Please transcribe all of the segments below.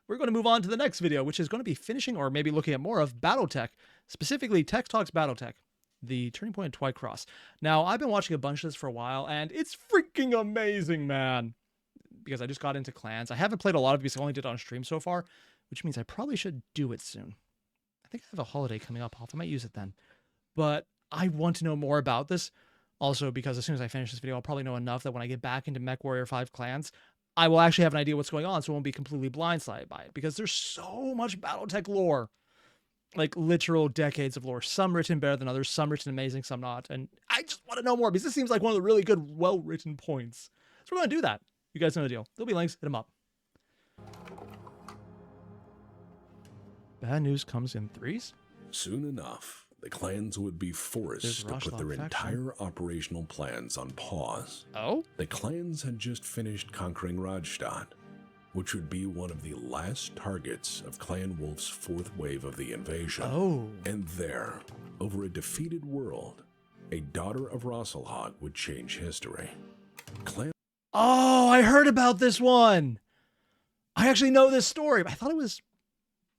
we're going to move on to the next video, which is going to be finishing or maybe looking at more of BattleTech, specifically TexTalks BattleTech, the turning point in Twycross. Now, I've been watching a bunch of this for a while, and it's freaking amazing, man. Because I just got into clans. I haven't played a lot of it because I only did it on stream so far, which means I probably should do it soon. I think I have a holiday coming up. I might use it then. But I want to know more about this. Also, because as soon as I finish this video, I'll probably know enough that when I get back into Mechwarrior 5 clans, I will actually have an idea what's going on, so I won't be completely blindsided by it. Because there's so much BattleTech lore. Like, literal decades of lore. Some written better than others, some written amazing, some not. And I just want to know more, because this seems like one of the really good, well-written points. So we're going to do that. You guys know the deal. There'll be links. Hit them up. Bad news comes in threes? Soon enough, the clans would be forced to put their entire operational plans on pause. Oh? The clans had just finished conquering Radstadt, which would be one of the last targets of Clan Wolf's fourth wave of the invasion. Oh. And there, over a defeated world, a daughter of Rasselhag would change history. Oh, I heard about this one. I actually know this story. I thought it was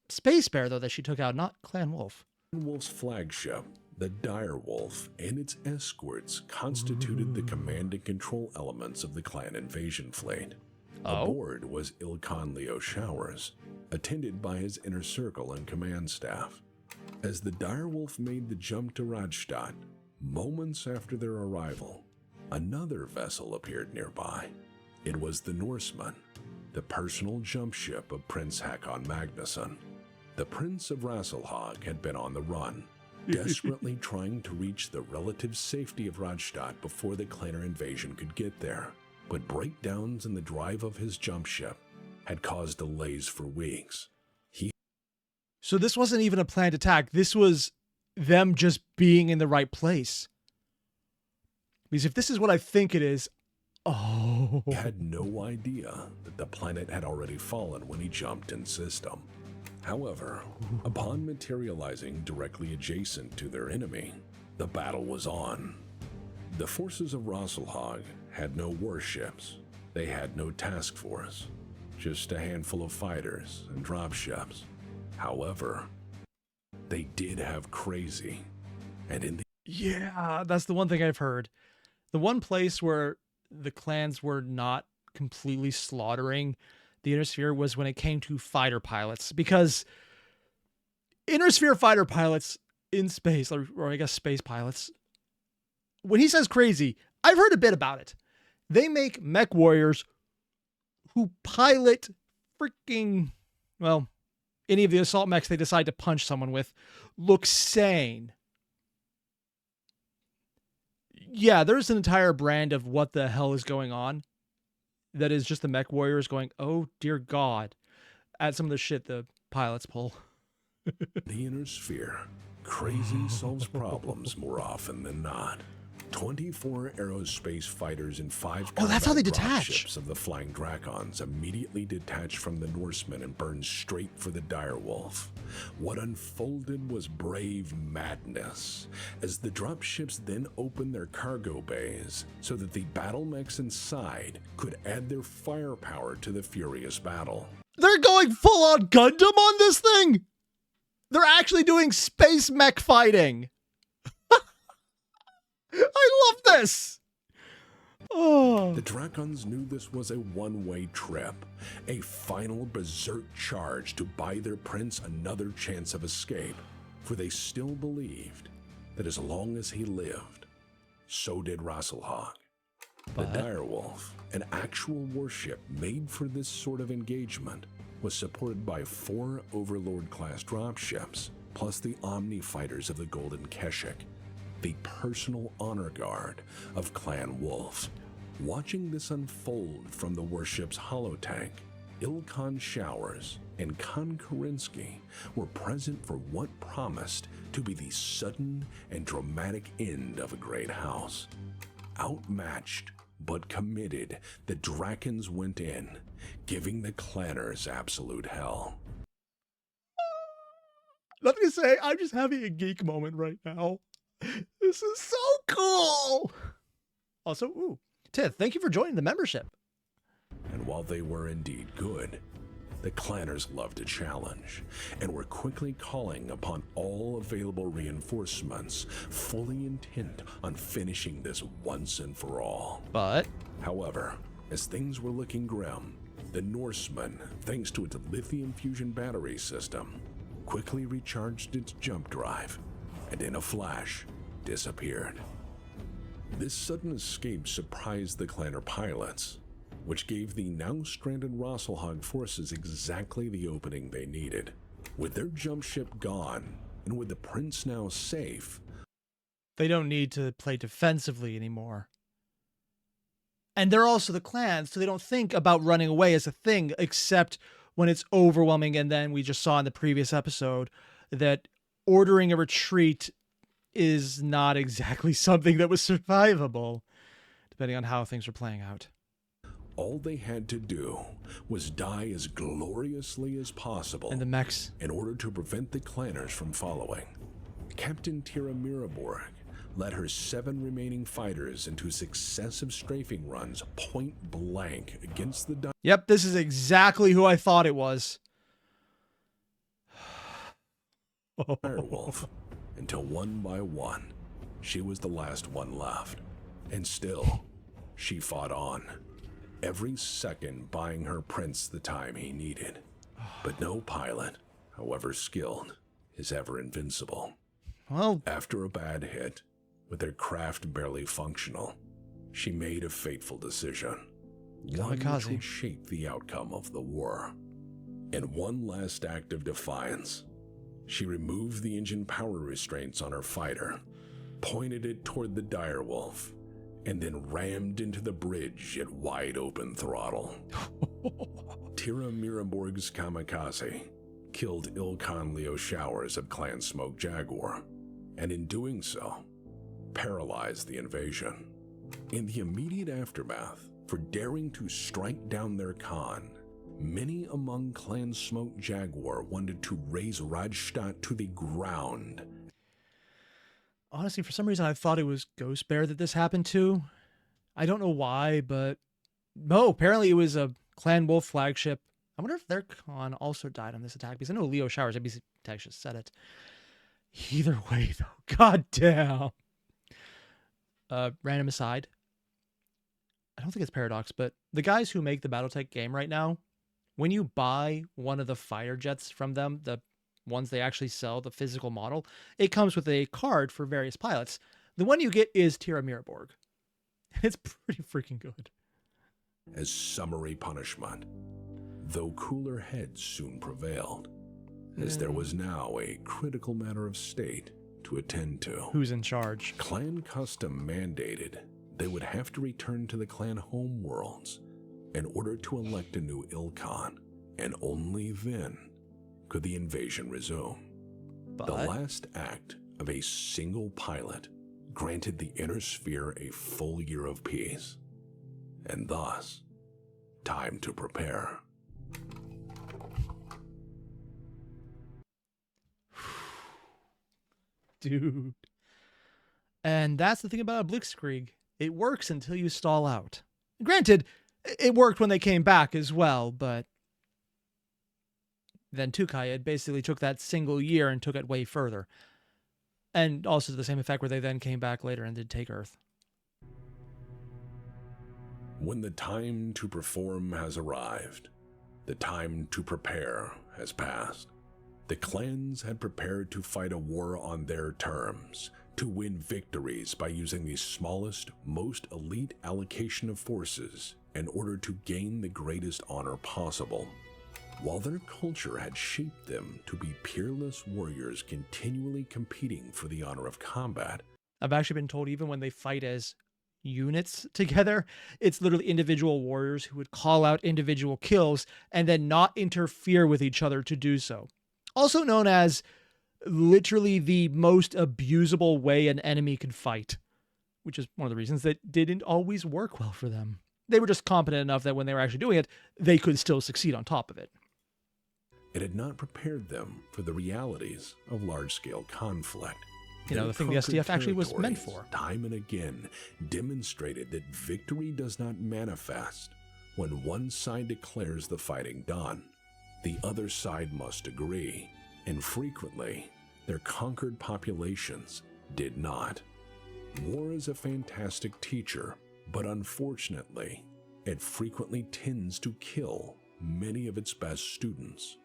Space Bear, though, that she took out, not Clan Wolf. Clan Wolf's flagship, the Dire Wolf, and its escorts constituted the command and control elements of the clan invasion fleet. Aboard was Ilkhan Leo Showers, attended by his inner circle and command staff. As the Dire Wolf made the jump to Radstadt, moments after their arrival, another vessel appeared nearby. It was the Norseman, the personal jump ship of Prince Hakon Magnusson. The Prince of Rasselhag had been on the run, desperately trying to reach the relative safety of Radstadt before the Clanner invasion could get there. But breakdowns in the drive of his jump ship had caused delays for weeks. So this wasn't even a planned attack. This was them just being in the right place. Because if this is what I think it is, He had no idea that the planet had already fallen when he jumped in system. However, upon materializing directly adjacent to their enemy, the battle was on. The forces of Rasselhag had no warships. They had no task force, just a handful of fighters and dropships. However, they did have Crazy, and in the— Yeah, that's the one thing I've heard. The one place where the clans were not completely slaughtering the Inner Sphere was when it came to fighter pilots, because Inner Sphere fighter pilots in space, or I guess space pilots, when he says Crazy, I've heard a bit about it. They make mech warriors who pilot freaking, well, any of the assault mechs they decide to punch someone with look sane. Yeah, there's an entire brand of what the hell is going on that is just the mech warriors going, oh dear God, at some of the shit the pilots pull. The Inner Sphere, Crazy solves problems more often than not. 24 aerospace fighters and 5 that's how they detach. Ships of the Flying Drakons immediately detached from the Norsemen and burned straight for the Dire Wolf. What unfolded was brave madness, as the dropships then opened their cargo bays so that the battle mechs inside could add their firepower to the furious battle. They're going full-on Gundam on this thing! They're actually doing space mech fighting! I love this! Oh. The Drakons knew this was a one-way trip, a final berserk charge to buy their prince another chance of escape, for they still believed that as long as he lived, so did Rasselhag. The Dire Wolf, an actual warship made for this sort of engagement, was supported by 4 Overlord-class dropships, plus the Omni fighters of the Golden Keshik, the personal honor guard of Clan Wolf. Watching this unfold from the warship's holotank, Ilkhan Showers and Khan Karinsky were present for what promised to be the sudden and dramatic end of a great house. Outmatched but committed, the Drakons went in, giving the clanners absolute hell. Let me say, I'm just having a geek moment right now. This is so cool. Also, ooh, Tith, thank you for joining the membership. And while they were indeed good, the clanners loved a challenge and were quickly calling upon all available reinforcements, fully intent on finishing this once and for all. But However, as things were looking grim, the Norsemen, thanks to its lithium fusion battery system, quickly recharged its jump drive and in a flash disappeared. This sudden escape surprised the clanner pilots, which gave the now stranded Rosselhog forces exactly the opening they needed. With their jump ship gone, and with the prince now safe, they don't need to play defensively anymore. And they're also the clans, so they don't think about running away as a thing, except when it's overwhelming. And then we just saw in the previous episode that ordering a retreat is not exactly something that was survivable, depending on how things are playing out. all they had to do was die as gloriously as possible And the mechs. in order to prevent the clanners from following. Captain Tira Miraborg led her 7 remaining fighters into successive strafing runs point blank against the Yep, this is exactly who I thought it was. direwolf until one by one, she was the last one left. And still, she fought on, every second buying her prince the time he needed. But no pilot, however skilled, is ever invincible. Well, After a bad hit, with their craft barely functional, she made a fateful decision. One which kamikaze. would shape the outcome of the war. In one last act of defiance, she removed the engine power restraints on her fighter, pointed it toward the direwolf, and then rammed into the bridge at wide open throttle. Tira Miraborg's kamikaze killed Ilkhan Leo Showers of Clan Smoke Jaguar, and in doing so, paralyzed the invasion. In the immediate aftermath, for daring to strike down their Khan, many among Clan Smoke Jaguar wanted to raze Rajstadt to the ground. honestly, for some reason, I thought it was Ghost Bear that this happened to. I don't know why, but no, apparently it was a Clan Wolf flagship. I wonder if their Khan also died on this attack, because I know Leo Showers, ABC Tech just said it. Either way, though, goddamn. Random aside, I don't think it's Paradox, but the guys who make the BattleTech game right now, when you buy one of the fighter jets from them, the ones they actually sell, the physical model, it comes with a card for various pilots. The one you get is Tira Miraborg. It's pretty freaking good. As summary punishment, though cooler heads soon prevailed, as there was now a critical matter of state to attend to. Who's in charge? Clan custom mandated they would have to return to the clan homeworlds in order to elect a new Ilkhan, and only then could the invasion resume. But The last act of a single pilot granted the Inner Sphere a full year of peace, and thus, time to prepare. dude. And that's the thing about a Blitzkrieg. It works until you stall out. Granted, it worked when they came back as well, but then Tukayed basically took that single year and took it way further. And also to the same effect where they then came back later and did take Earth. When the time to perform has arrived, the time to prepare has passed. The clans had prepared to fight a war on their terms, to win victories by using the smallest, most elite allocation of forces in order to gain the greatest honor possible. While their culture had shaped them to be peerless warriors continually competing for the honor of combat, I've actually been told even when they fight as units together, it's literally individual warriors who would call out individual kills and then not interfere with each other to do so. Also known as literally the most abusable way an enemy could fight, which is one of the reasons that didn't always work well for them. They were just competent enough that when they were actually doing it, they could still succeed on top of it. it had not prepared them for the realities of large-scale conflict. You know, Their the thing the conquered SDF actually was meant territories, for. time and again, demonstrated that victory does not manifest when one side declares the fighting done, The other side must agree, and frequently, their conquered populations did not. War is a fantastic teacher, but unfortunately, it frequently tends to kill many of its best students.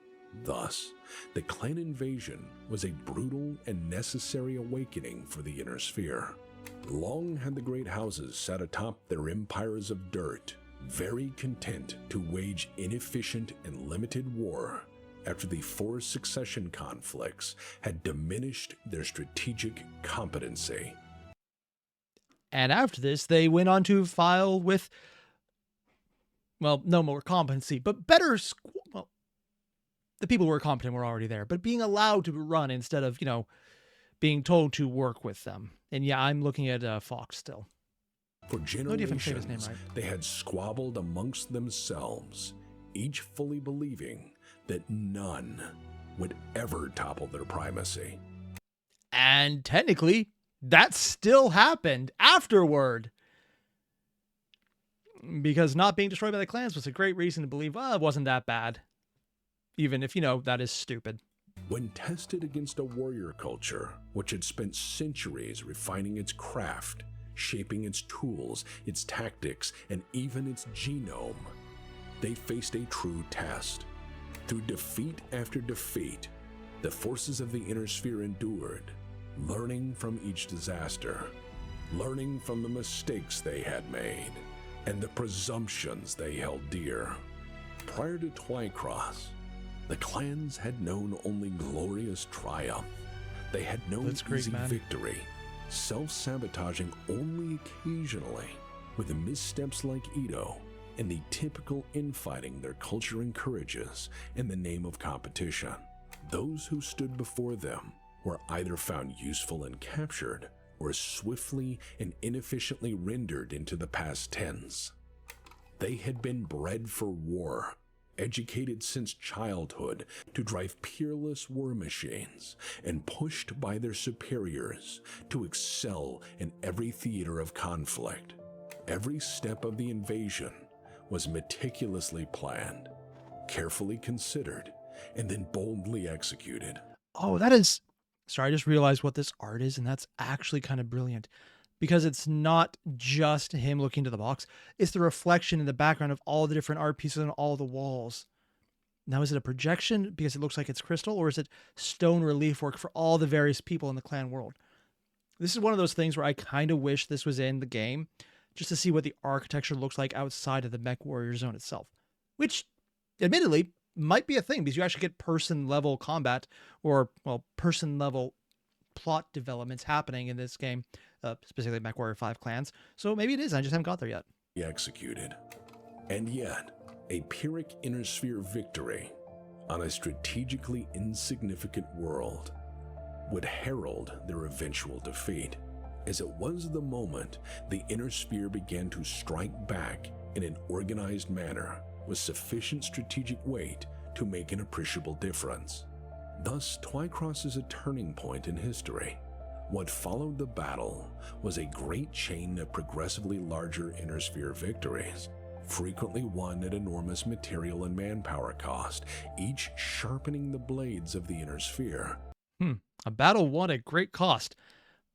Thus, the clan invasion was a brutal and necessary awakening for the Inner Sphere. Long had the great houses sat atop their empires of dirt, very content to wage inefficient and limited war after the 4 succession conflicts had diminished their strategic competency. And after this, they went on to file with, well, no more competency, but better, well, the people who were competent were already there, but being allowed to run instead of, being told to work with them. And yeah, I'm looking at Fox still. For generations, they had squabbled amongst themselves, each fully believing that none would ever topple their primacy. And technically, that still happened afterward. Because not being destroyed by the clans was a great reason to believe, well, it wasn't that bad. Even if, that is stupid. When tested against a warrior culture, which had spent centuries refining its craft, shaping its tools, its tactics, and even its genome, they faced a true test. Through defeat after defeat, the forces of the Inner Sphere endured, learning from each disaster, learning from the mistakes they had made, and the presumptions they held dear. Prior to Twycross, the clans had known only glorious triumph. They had known easy victory, self-sabotaging only occasionally, with the missteps like Ito and the typical infighting their culture encourages in the name of competition. Those who stood before them were either found useful and captured, or swiftly and inefficiently rendered into the past tense. They had been bred for war, educated since childhood to drive peerless war machines, and pushed by their superiors to excel in every theater of conflict. Every step of the invasion was meticulously planned, carefully considered, and then boldly executed. Oh, that is... Sorry, I just realized what this art is, and that's actually kind of brilliant. Because it's not just him looking into the box. It's the reflection in the background of all the different art pieces on all the walls. Now, is it a projection because it looks like it's crystal, or is it stone relief work for all the various people in the clan world? This is one of those things where I kind of wish this was in the game, just to see what the architecture looks like outside of the Mechwarrior zone itself. Which, admittedly, might be a thing, because you actually get person-level combat, or, well, person-level plot developments happening in this game, specifically Mechwarrior 5 clans. So maybe it is, I just haven't got there yet. Executed. And yet, a Pyrrhic Inner Sphere victory on a strategically insignificant world would herald their eventual defeat, as it was the moment the Inner Sphere began to strike back in an organized manner with sufficient strategic weight to make an appreciable difference. Thus, Twycross is a turning point in history. What followed the battle was a great chain of progressively larger Inner Sphere victories, frequently won at enormous material and manpower cost, each sharpening the blades of the Inner Sphere. A battle won at great cost,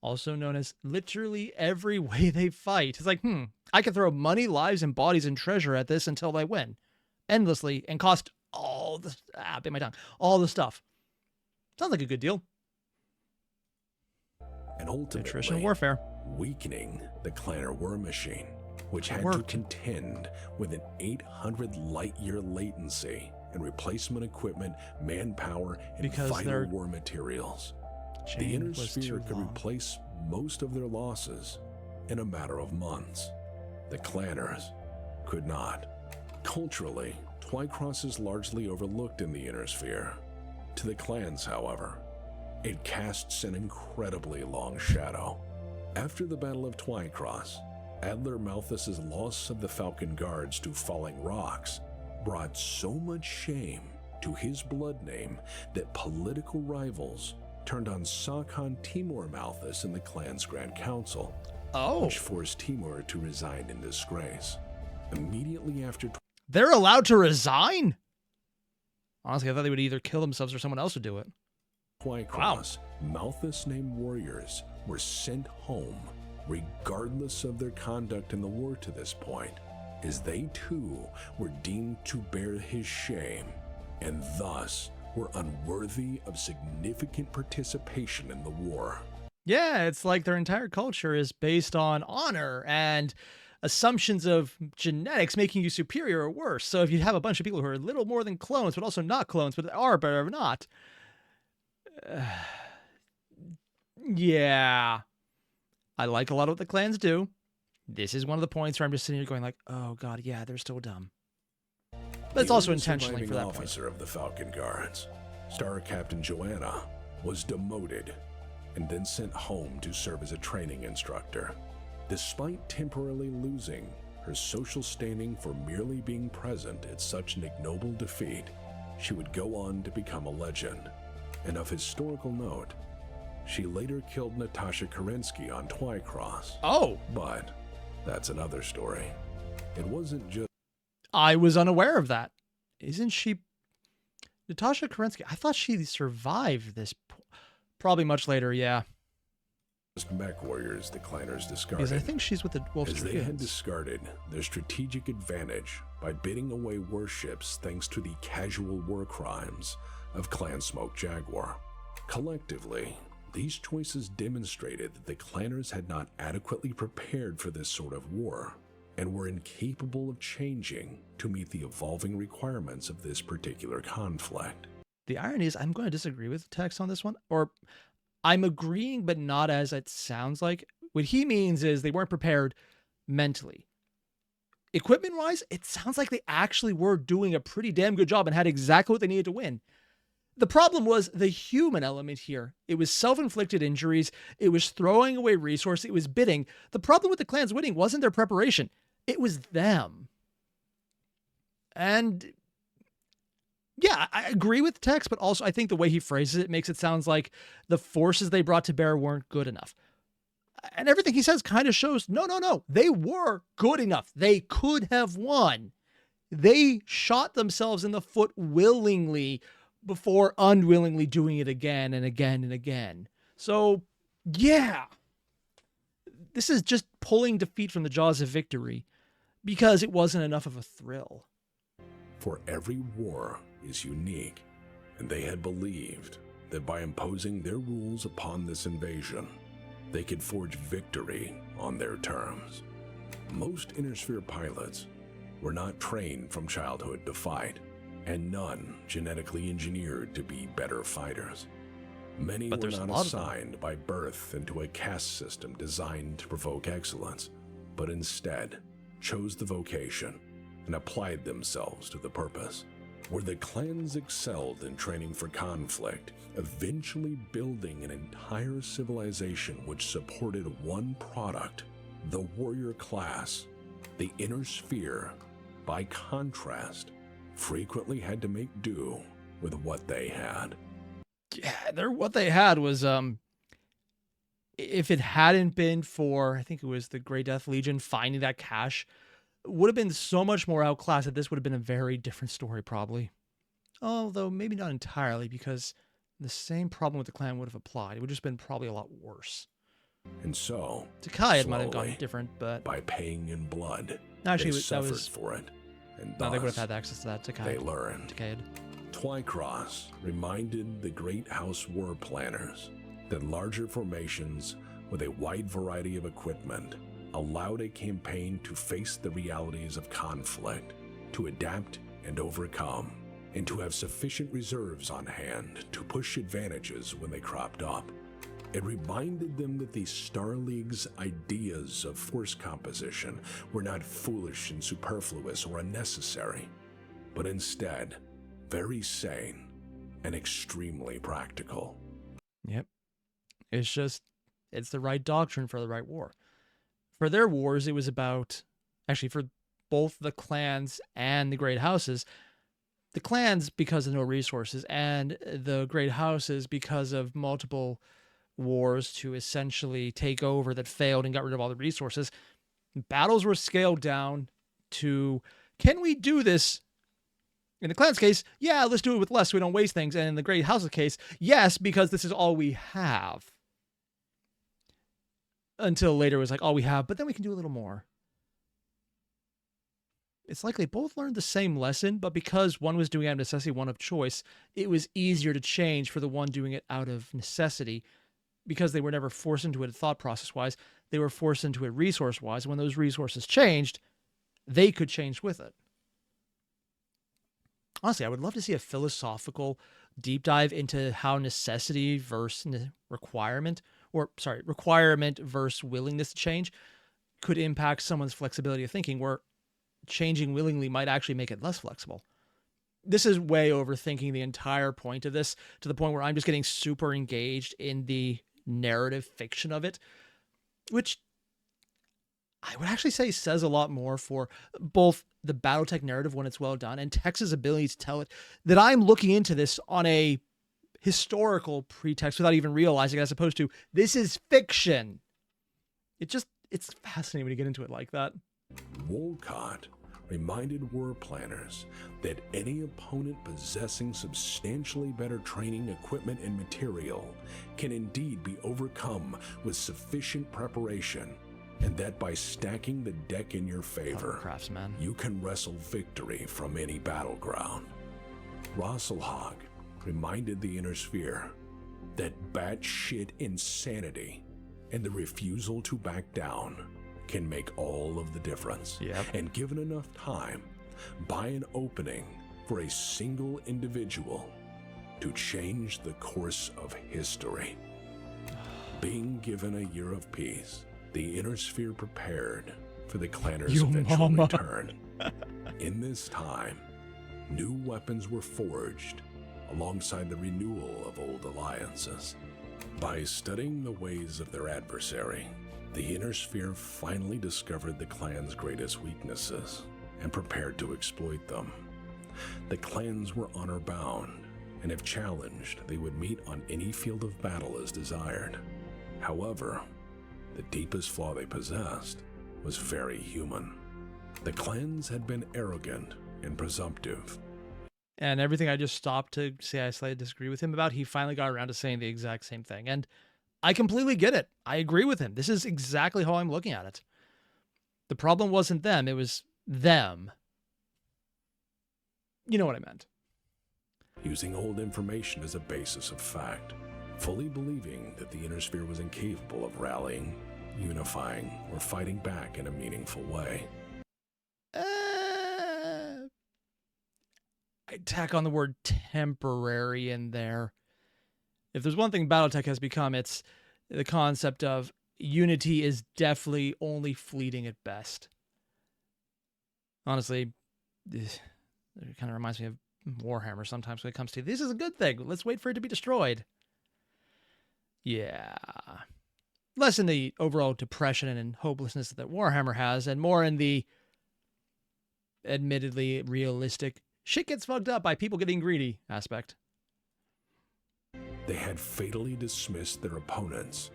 also known as literally every way they fight. It's like, I could throw money, lives, and bodies and treasure at this until I win, endlessly, and cost all the, bit my tongue, all the stuff. Sounds like a good deal. And ultimately, attrition warfare, weakening the clanner war machine, which had to contend with an 800 light-year latency and replacement equipment, manpower, and vital war materials. The Inner Sphere could replace most of their losses in a matter of months. The clanners could not. Culturally, Twycross is largely overlooked in the Inner Sphere. To the clans, however, it casts an incredibly long shadow. After the Battle of Twycross, Adler Malthus's loss of the Falcon Guards to falling rocks brought so much shame to his blood name that political rivals turned on Sakhan Timur Malthus in the clan's Grand Council, which forced Timur to resign in disgrace. Immediately after... They're allowed to resign? Honestly, I thought they would either kill themselves or someone else would do it. Twycross, Malthus-named warriors were sent home, regardless of their conduct in the war to this point, as they too were deemed to bear his shame, and thus were unworthy of significant participation in the war. Yeah, it's like their entire culture is based on honor and assumptions of genetics making you superior or worse. So if you have a bunch of people who are little more than clones, but also not clones, but are but are not, yeah, I like a lot of what the clans do. This is one of the points where I'm just sitting here going like, oh god, yeah, they're still dumb. But it's also intentionally for that point. The officer of the Falcon Guards, Star Captain Joanna, was demoted and then sent home to serve as a training instructor. Despite temporarily losing her social standing for merely being present at such an ignoble defeat, she would go on to become a legend. And of historical note, she later killed Natasha Kerensky on Twycross. Oh! But that's another story. It wasn't just... I was unaware of that. Isn't she... Natasha Kerensky, I thought she survived this... Probably much later, yeah. Mechwarriors the clanners discarded. Because I think she's with the Wolf's As they had discarded their strategic advantage by bidding away warships thanks to the casual war crimes of Clan Smoke Jaguar. Collectively, these choices demonstrated that the clanners had not adequately prepared for this sort of war and were incapable of changing to meet the evolving requirements of this particular conflict. The irony is I'm going to disagree with Tex on this one, or I'm agreeing, but not as it sounds like. What he means is they weren't prepared mentally. Equipment-wise, it sounds like they actually were doing a pretty damn good job and had exactly what they needed to win. The problem was the human element here. It was self-inflicted injuries. It was throwing away resources. It was bidding. The problem with the clans winning wasn't their preparation. It was them. And yeah, I agree with Tex, but also I think the way he phrases it makes it sound like the forces they brought to bear weren't good enough. And everything he says kind of shows, no, they were good enough. They could have won. They shot themselves in the foot willingly before unwillingly doing it again and again and again. So, yeah, this is just pulling defeat from the jaws of victory because it wasn't enough of a thrill. For every war is unique, and they had believed that by imposing their rules upon this invasion, they could forge victory on their terms. Most Inner-Sphere pilots were not trained from childhood to fight, and none genetically engineered to be better fighters. Many were not assigned by birth into a caste system designed to provoke excellence, but instead chose the vocation and applied themselves to the purpose. Where the clans excelled in training for conflict, eventually building an entire civilization which supported one product, the warrior class. The Inner Sphere, by contrast, frequently had to make do with what they had. Yeah, what they had was, if it hadn't been for, I think it was the Grey Death Legion finding that cache, would have been so much more outclassed that this would have been a very different story, probably. Although maybe not entirely, because the same problem with the clan would have applied. It would have just been probably a lot worse. And so, Takai might have gone different, but by paying in blood, actually, they suffered for it, and thus, they would have had access to that. They learned. Twycross reminded the Great House war planners that larger formations with a wide variety of equipment allowed a campaign to face the realities of conflict, to adapt and overcome, and to have sufficient reserves on hand to push advantages when they cropped up. It reminded them that the Star League's ideas of force composition were not foolish and superfluous or unnecessary, but instead very sane and extremely practical. Yep. It's the right doctrine for the right war. For their wars, it was about, actually for both the clans and the great houses, the clans because of no resources, and the great houses because of multiple wars to essentially take over that failed and got rid of all the resources. Battles were scaled down to, can we do this In the clan's case, yeah, let's do it with less so we don't waste things. And in the Great House's case, yes, because this is all we have. Until later it was like all we have, but then we can do a little more. It's like they both learned the same lesson, but because one was doing it out of necessity, one of choice, it was easier to change for the one doing it out of necessity because they were never forced into it thought process-wise. They were forced into it resource-wise. When those resources changed, they could change with it. Honestly, I would love to see a philosophical deep dive into how necessity versus requirement, requirement versus willingness to change could impact someone's flexibility of thinking, where changing willingly might actually make it less flexible. This is way overthinking the entire point of this to the point where I'm just getting super engaged in the narrative fiction of it, which I would actually say says a lot more for both the BattleTech narrative when it's well done and Tech's ability to tell it, that I'm looking into this on a historical pretext without even realizing, as opposed to this is fiction. It's fascinating when you get into it like that. Wolcott reminded war planners that any opponent possessing substantially better training, equipment, and material can indeed be overcome with sufficient preparation, and that by stacking the deck in your favor, Craftsman, you can wrestle victory from any battleground. Rosselhog reminded the Inner Sphere that batshit insanity and the refusal to back down can make all of the difference. Yep. And given enough time, by an opening for a single individual to change the course of history. Being given a year of peace, the Inner Sphere prepared for the Clanners' eventual return. In this time, new weapons were forged alongside the renewal of old alliances. By studying the ways of their adversary, the Inner Sphere finally discovered the clan's greatest weaknesses and prepared to exploit them. The clans were honor-bound, and if challenged, they would meet on any field of battle as desired. However, the deepest flaw they possessed was very human. The clans had been arrogant and presumptive. And everything I just stopped to say I slightly disagree with him about, he finally got around to saying the exact same thing. And I completely get it. I agree with him. This is exactly how I'm looking at it. The problem wasn't them, it was them. You know what I meant. Using old information as a basis of fact, fully believing that the Inner Sphere was incapable of rallying, unifying, or fighting back in a meaningful way. I'd tack on the word temporary in there. If there's one thing BattleTech has become, it's the concept of unity is definitely only fleeting at best. Honestly, it kind of reminds me of Warhammer sometimes when it comes to, this is a good thing, let's wait for it to be destroyed. Yeah. Less in the overall depression and hopelessness that Warhammer has, and more in the admittedly realistic, shit gets fucked up by people getting greedy aspect. They had fatally dismissed their opponents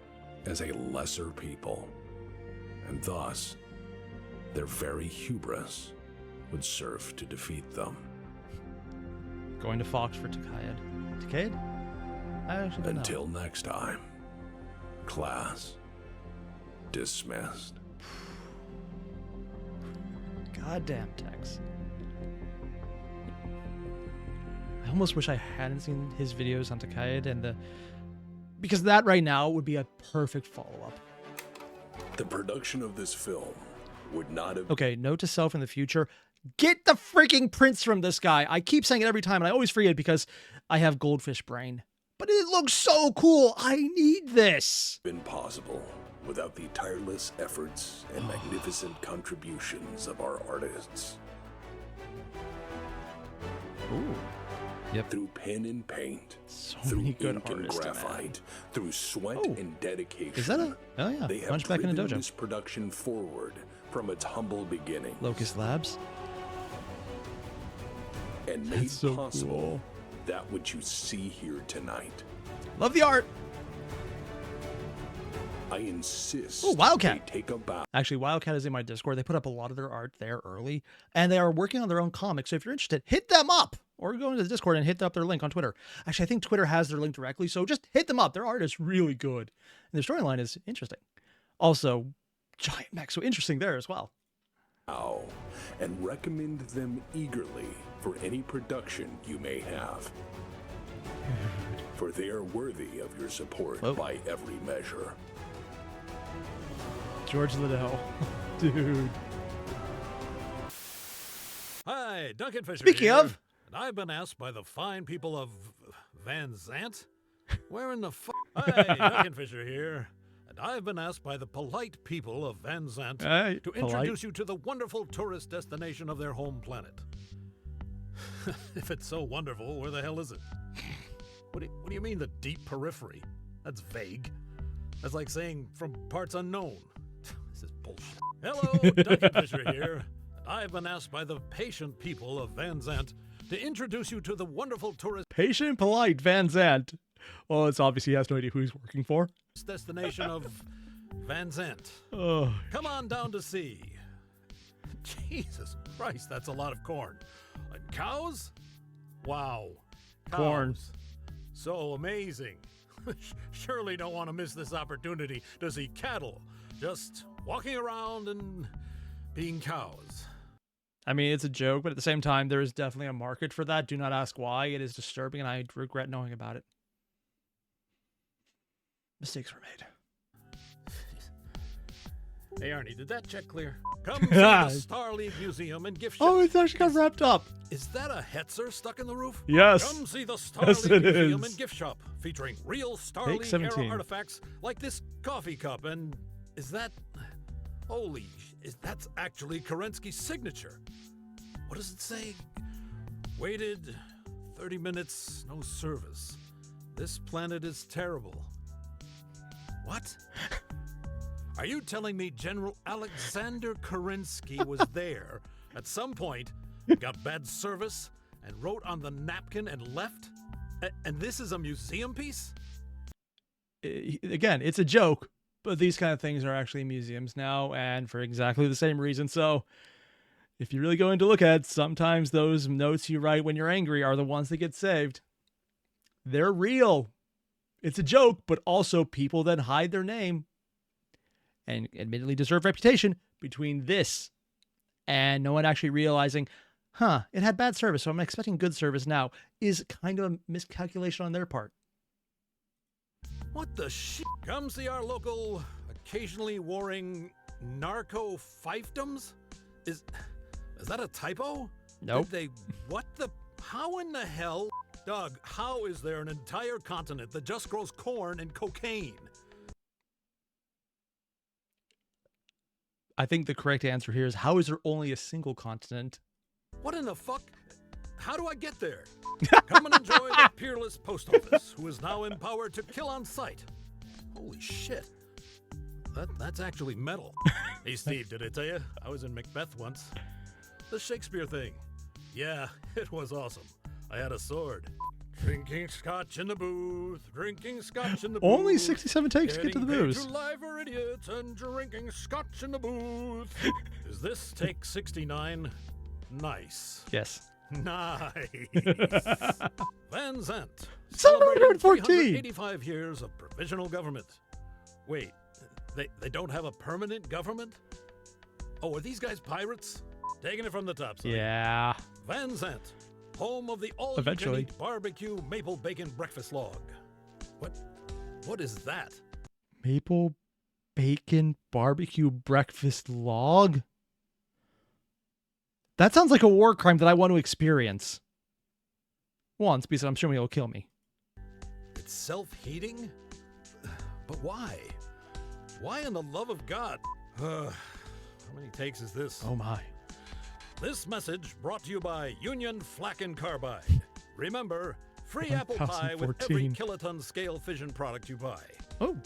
as a lesser people, and thus, their very hubris would serve to defeat them. Going to Fox for Takayed. Takayed? I actually don't know. Until next time, class dismissed. Goddamn Tex. I almost wish I hadn't seen his videos on Takayed and because that right now would be a perfect follow-up. The production of this film would not have... Okay, note to self in the future, get the freaking prints from this guy. I keep saying it every time and I always forget because I have goldfish brain. But it looks so cool. I need this. Been possible without the tireless efforts and magnificent contributions of our artists. Ooh. Yep. Through pen and paint, So through many good ink and artists, graphite, through sweat Oh. and dedication. Is that a... Oh yeah, They have Hunchback in a driven Dojo. this production forward from its humble beginning Locust Labs. and made so possible cool. that which you see here tonight. Love the art. I insist Ooh, Wildcat. they take a bow. Actually, Wildcat is in my Discord. They put up a lot of their art there early, and they are working on their own comics. So if you're interested, hit them up, or go into the Discord and hit up their link on Twitter. Actually, I think Twitter has their link directly, so just hit them up. Their art is really good, and their storyline is interesting. Also, giant mech, so interesting there as well. And recommend them eagerly for any production you may have. For they are worthy of your support by every measure. George Liddell. Dude. Hi, Duncan Fisher Speaking here, of. and I've been asked by the fine people of Van Zant, where in the fuck? Hi, Duncan Fisher here, and I've been asked by the polite people of Van Zant to introduce you to the wonderful tourist destination of their home planet. If it's so wonderful, where the hell is it? What do you mean the deep periphery? That's vague. That's like saying from parts unknown. This is bullshit. Hello, Duncan Fisher here. I've been asked by the patient people of Van Zant to introduce you to the wonderful tourist Patient, polite, Van Zant. Well, it's obvious he has no idea who he's working for. destination of Van Zant. Oh, Come on down to see. Jesus Christ, that's a lot of corn. And cows? Wow. Cows. Corn. So amazing. Surely don't want to miss this opportunity to see cattle just walking around and being cows. I mean, it's a joke, but at the same time, there is definitely a market for that. Do not ask why. It is disturbing, and I regret knowing about it. Mistakes were made. Hey, Arnie, did that check clear? Come see the Star League Museum and gift shop. Oh, it's actually got wrapped up. Is that a Hetzer stuck in the roof? Yes. Come see the Star Yes, League it Museum is. and gift shop featuring real Star Take League 17. era artifacts like this coffee cup. And is that... Holy... That's actually Kerensky's signature. What does it say? Waited 30 minutes, no service. This planet is terrible. What? Are you telling me General Alexander Kerensky was there at some point, got bad service, and wrote on the napkin and left? And this is a museum piece? Again, it's a joke, but these kind of things are actually museums now, and for exactly the same reason. So if you really go in to look at, sometimes those notes you write when you're angry are the ones that get saved. They're real. It's a joke, but also people that hide their name and admittedly deserve reputation between this and no one actually realizing, it had bad service, so I'm expecting good service now, is kind of a miscalculation on their part. What the shit? Come see our local, occasionally warring narco fiefdoms? Is that a typo? Nope. How in the hell? Doug, how is there an entire continent that just grows corn and cocaine? I think the correct answer here is, how is there only a single continent? What in the fuck? How do I get there? Come and enjoy the peerless post office, who is now empowered to kill on sight. Holy shit. That's actually metal. Hey, Steve, did I tell you? I was in Macbeth once. The Shakespeare thing. Yeah, it was awesome. I had a sword. Drinking scotch in the booth, drinking scotch in the booth. Only 67 takes to get to the Getting paid booze. to lie for idiots and drinking scotch in the booth. Is this take 69? Nice. Yes. Nice. Van Zant. Celebrating 14. 385 years of provisional government. Wait, they don't have a permanent government? Oh, are these guys pirates? Taking it from the top, sorry. Yeah. Van Zant, home of the Eventually. all-you-can-eat barbecue maple bacon breakfast log. What is that? Maple bacon barbecue breakfast log? That sounds like a war crime that I want to experience. Once, because I'm sure it'll kill me. It's self-heating? But why? Why in the love of God? How many takes is this? Oh my. This message brought to you by Union Flak and Carbide. Remember, free apple pie with every 1014. kiloton scale fission product you buy. Oh.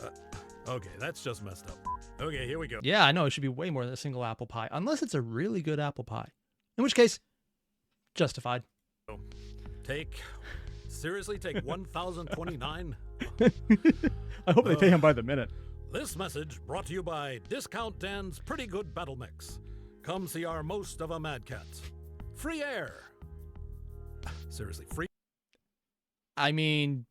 Okay, that's just messed up. Okay, here we go. Yeah, I know. It should be way more than a single apple pie. Unless it's a really good apple pie. In which case, justified. Seriously, take 1,029? I hope they pay him by the minute. This message brought to you by Discount Dan's Pretty Good Battle Mix. Come see our most of a Mad Cat. Free air. Seriously, free. I mean,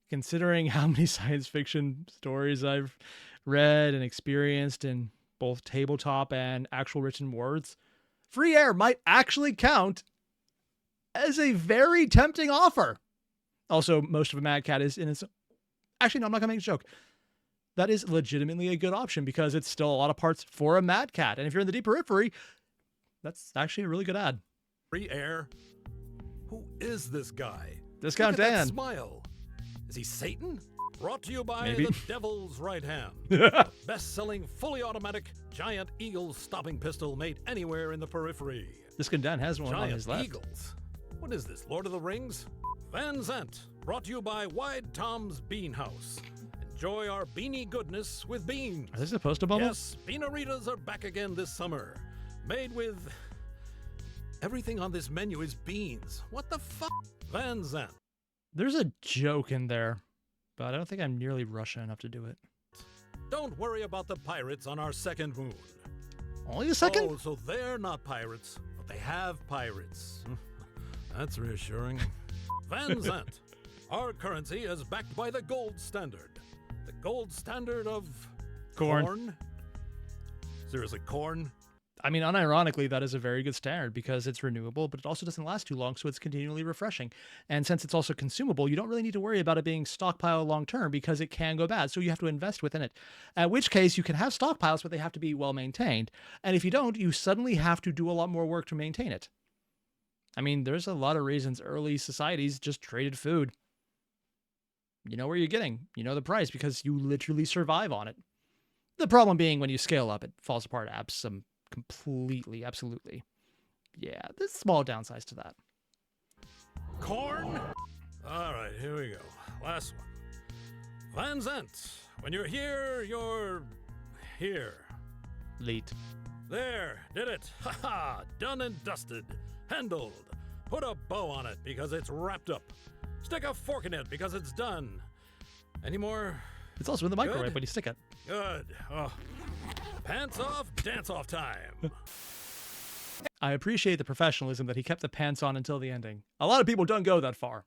considering how many science fiction stories I've read and experienced in both tabletop and actual written words, free air might actually count as a very tempting offer. Also, most of a Mad Cat is in its... Actually, no, I'm not going to make a joke. That is legitimately a good option because it's still a lot of parts for a Mad Cat. And if you're in the deep periphery, that's actually a really good ad. Free air? Who is this guy? Discount Look at Dan. that smile. Is he Satan? Brought to you by Maybe. the Devil's Right Hand. Best-selling, fully automatic, giant eagle stopping pistol made anywhere in the periphery. Discount Dan has one on Giant his left. eagles. What is this, Lord of the Rings? Van Zant, brought to you by Wide Tom's Bean House. Enjoy our beanie goodness with beans. Are they supposed to bubble? Yes, Beanaritas are back again this summer. Made with... Everything on this menu is beans. What the fuck? Van Zant. There's a joke in there, but I don't think I'm nearly Russian enough to do it. Don't worry about the pirates on our second moon. Only a second? Oh, so they're not pirates, but they have pirates. That's reassuring. Van Zant. Our currency is backed by the gold standard. The gold standard of... Corn. Seriously, corn? I mean, unironically, that is a very good standard because it's renewable, but it also doesn't last too long, so it's continually refreshing. And since it's also consumable, you don't really need to worry about it being stockpiled long-term because it can go bad, so you have to invest within it. At which case, you can have stockpiles, but they have to be well-maintained. And if you don't, you suddenly have to do a lot more work to maintain it. I mean, there's a lot of reasons early societies just traded food. You know where you're getting. You know the price because you literally survive on it. The problem being when you scale up, it falls apart completely, absolutely. Yeah, there's small downsides to that. Corn? All right, here we go. Last one. Van Zant. When you're here, you're here. Late. There, did it. Ha-ha, done and dusted. Handled. Put a bow on it because it's wrapped up. Stick a fork in it because it's done. Any more? It's also in the microwave Good? when you stick it. Good. Oh. Pants off, dance off time. I appreciate the professionalism that he kept the pants on until the ending. A lot of people don't go that far.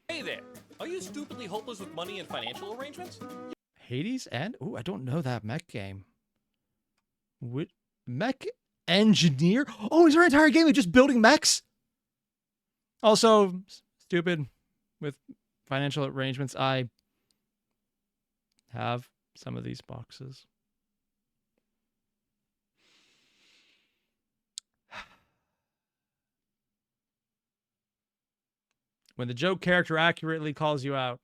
Hey there. Are you stupidly hopeless with money and financial arrangements? Hades and... Ooh, I don't know that mech game. Mech Engineer? Oh, is our entire game of just building mechs? Also, stupid with financial arrangements. I have some of these boxes. When the joke character accurately calls you out.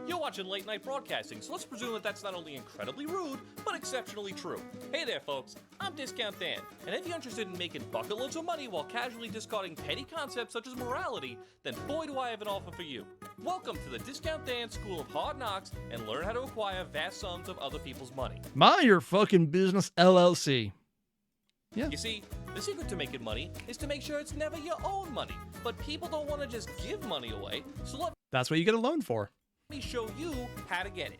You're watching late night broadcasting, so let's presume that that's not only incredibly rude, but exceptionally true. Hey there, folks. I'm Discount Dan, and if you're interested in making bucket loads of money while casually discarding petty concepts such as morality, then boy do I have an offer for you. Welcome to the Discount Dan School of Hard Knocks and learn how to acquire vast sums of other people's money. Mind your fucking business, LLC. Yeah. You see, the secret to making money is to make sure it's never your own money. But people don't want to just give money away, so let That's what you get a loan for. me show you how to get it.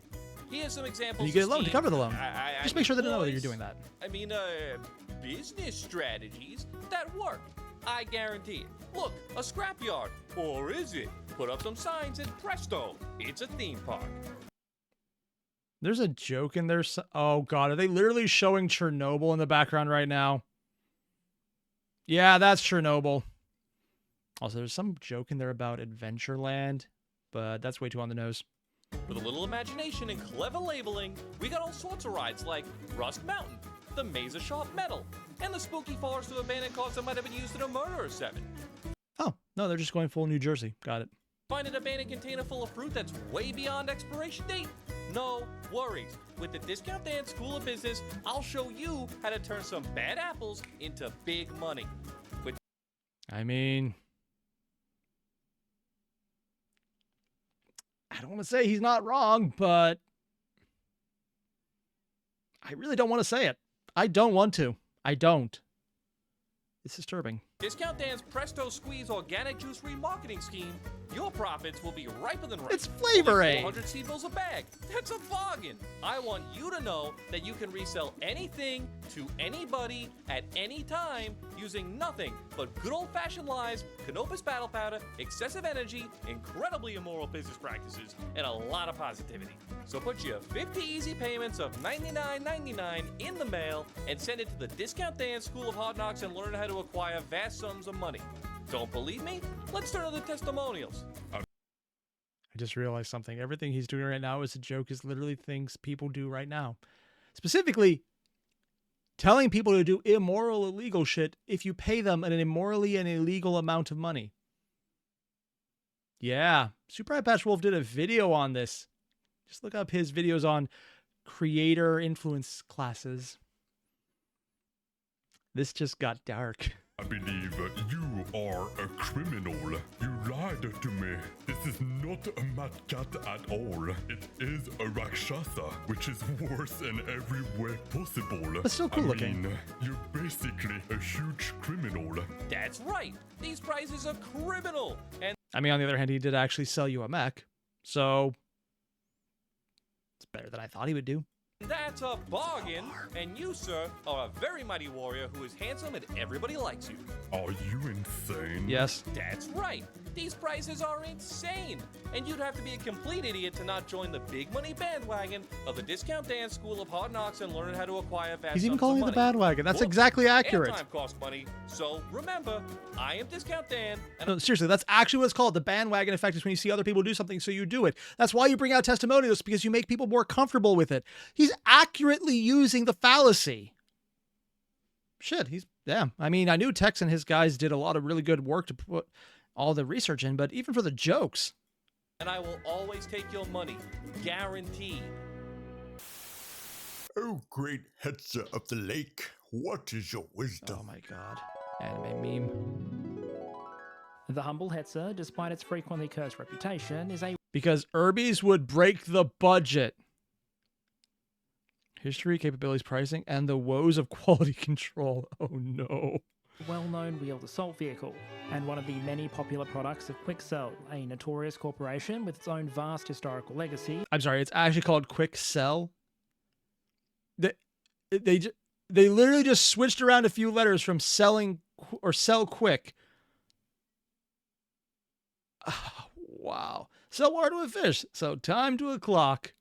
Here's some examples. And you get a of loan to schemes- cover the loan. Just make sure they don't know that boys, you're doing that. Business strategies that work. I guarantee it. Look, a scrapyard. Or is it? Put up some signs and presto, it's a theme park. There's a joke in there. Oh, God. Are they literally showing Chernobyl in the background right now? Yeah, that's Chernobyl. Also, there's some joke in there about Adventureland, but that's way too on the nose. With a little imagination and clever labeling, we got all sorts of rides like Rust Mountain, the Maze of Sharp Metal, and the spooky forest of abandoned cars that might have been used in a murder or seven. Oh, no, they're just going full New Jersey. Got it. Find an abandoned container full of fruit that's way beyond expiration date? No worries. With the Discount Dan School of Business, I'll show you how to turn some bad apples into big money. I mean, I don't want to say he's not wrong, but I really don't want to say it. I don't want to. I don't. It's disturbing. Discount Dan's Presto Squeeze organic juice remarketing scheme, your profits will be riper than ripe. It's Flavor Only Aid. 400 seed bills a bag. That's a bargain. I want you to know that you can resell anything to anybody at any time using nothing but good old-fashioned lies, Canopus battle powder, excessive energy, incredibly immoral business practices, and a lot of positivity. So put your 50 easy payments of $99.99 in the mail and send it to the Discount Dan School of Hard Knocks and learn how to acquire vast sums of money. Don't believe me? Let's turn to the testimonials. I just realized something. Everything he's doing right now is a joke, is literally things people do right now. Specifically, telling people to do immoral, illegal shit if you pay them an immorally and illegal amount of money. Yeah, Super Eye Patch Wolf did a video on this. Just look up his videos on creator influence classes. This just got dark. I believe you are a criminal. You lied to me. This is not a mad cat at all. It is a Rakshasa, which is worse in every way possible. But still cool looking. I mean, you're basically a huge criminal. That's right. These prices are criminal. And I mean, on the other hand, he did actually sell you a mech. So it's better than I thought he would do. that's a bargain. And you, sir, are a very mighty warrior who is handsome and everybody likes you. Are you insane? Yes. That's right. These prices are insane. And you'd have to be a complete idiot to not join the big money bandwagon of the Discount Dan School of Hard Knocks and learn how to acquire vast He's even sums calling of it the money. bandwagon. That's Books exactly accurate. And time costs money. So remember, I am Discount Dan. And No, seriously, that's actually what it's called. The bandwagon effect is when you see other people do something, so you do it. That's why you bring out testimonials, because you make people more comfortable with it. He's accurately using the fallacy. Shit, yeah. I mean, I knew Tex and his guys did a lot of really good work to put all the research in, but even for the jokes. and I will always take your money. Guaranteed. Oh, great Hetzer of the lake, what is your wisdom? Oh my god. Anime meme. The humble Hetzer, despite its frequently cursed reputation, is a Because Irby's would break the budget. History, capabilities, pricing, and the woes of quality control. Oh no. well-known wheeled assault vehicle, and one of the many popular products of Quicksell, a notorious corporation with its own vast historical legacy. I'm sorry, it's actually called Quick Sell. They literally just switched around a few letters from selling or sell quick. Oh, wow. Sell water to a fish. So time to a clock.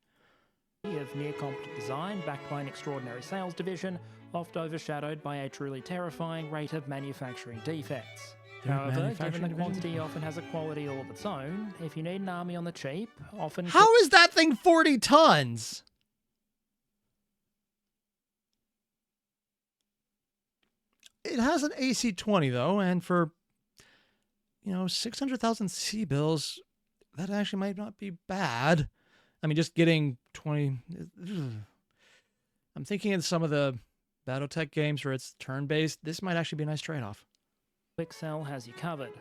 Of near-competent design backed by an extraordinary sales division, oft overshadowed by a truly terrifying rate of manufacturing defects. However, given the quantity often has a quality all of its own, if you need an army on the cheap, often... How is that thing 40 tons? It has an AC-20 though, and for, 600,000 C-bills, that actually might not be bad. I mean, just getting 20... I'm thinking of some of the BattleTech games where it's turn-based. This might actually be a nice trade-off. Quicksell has you covered.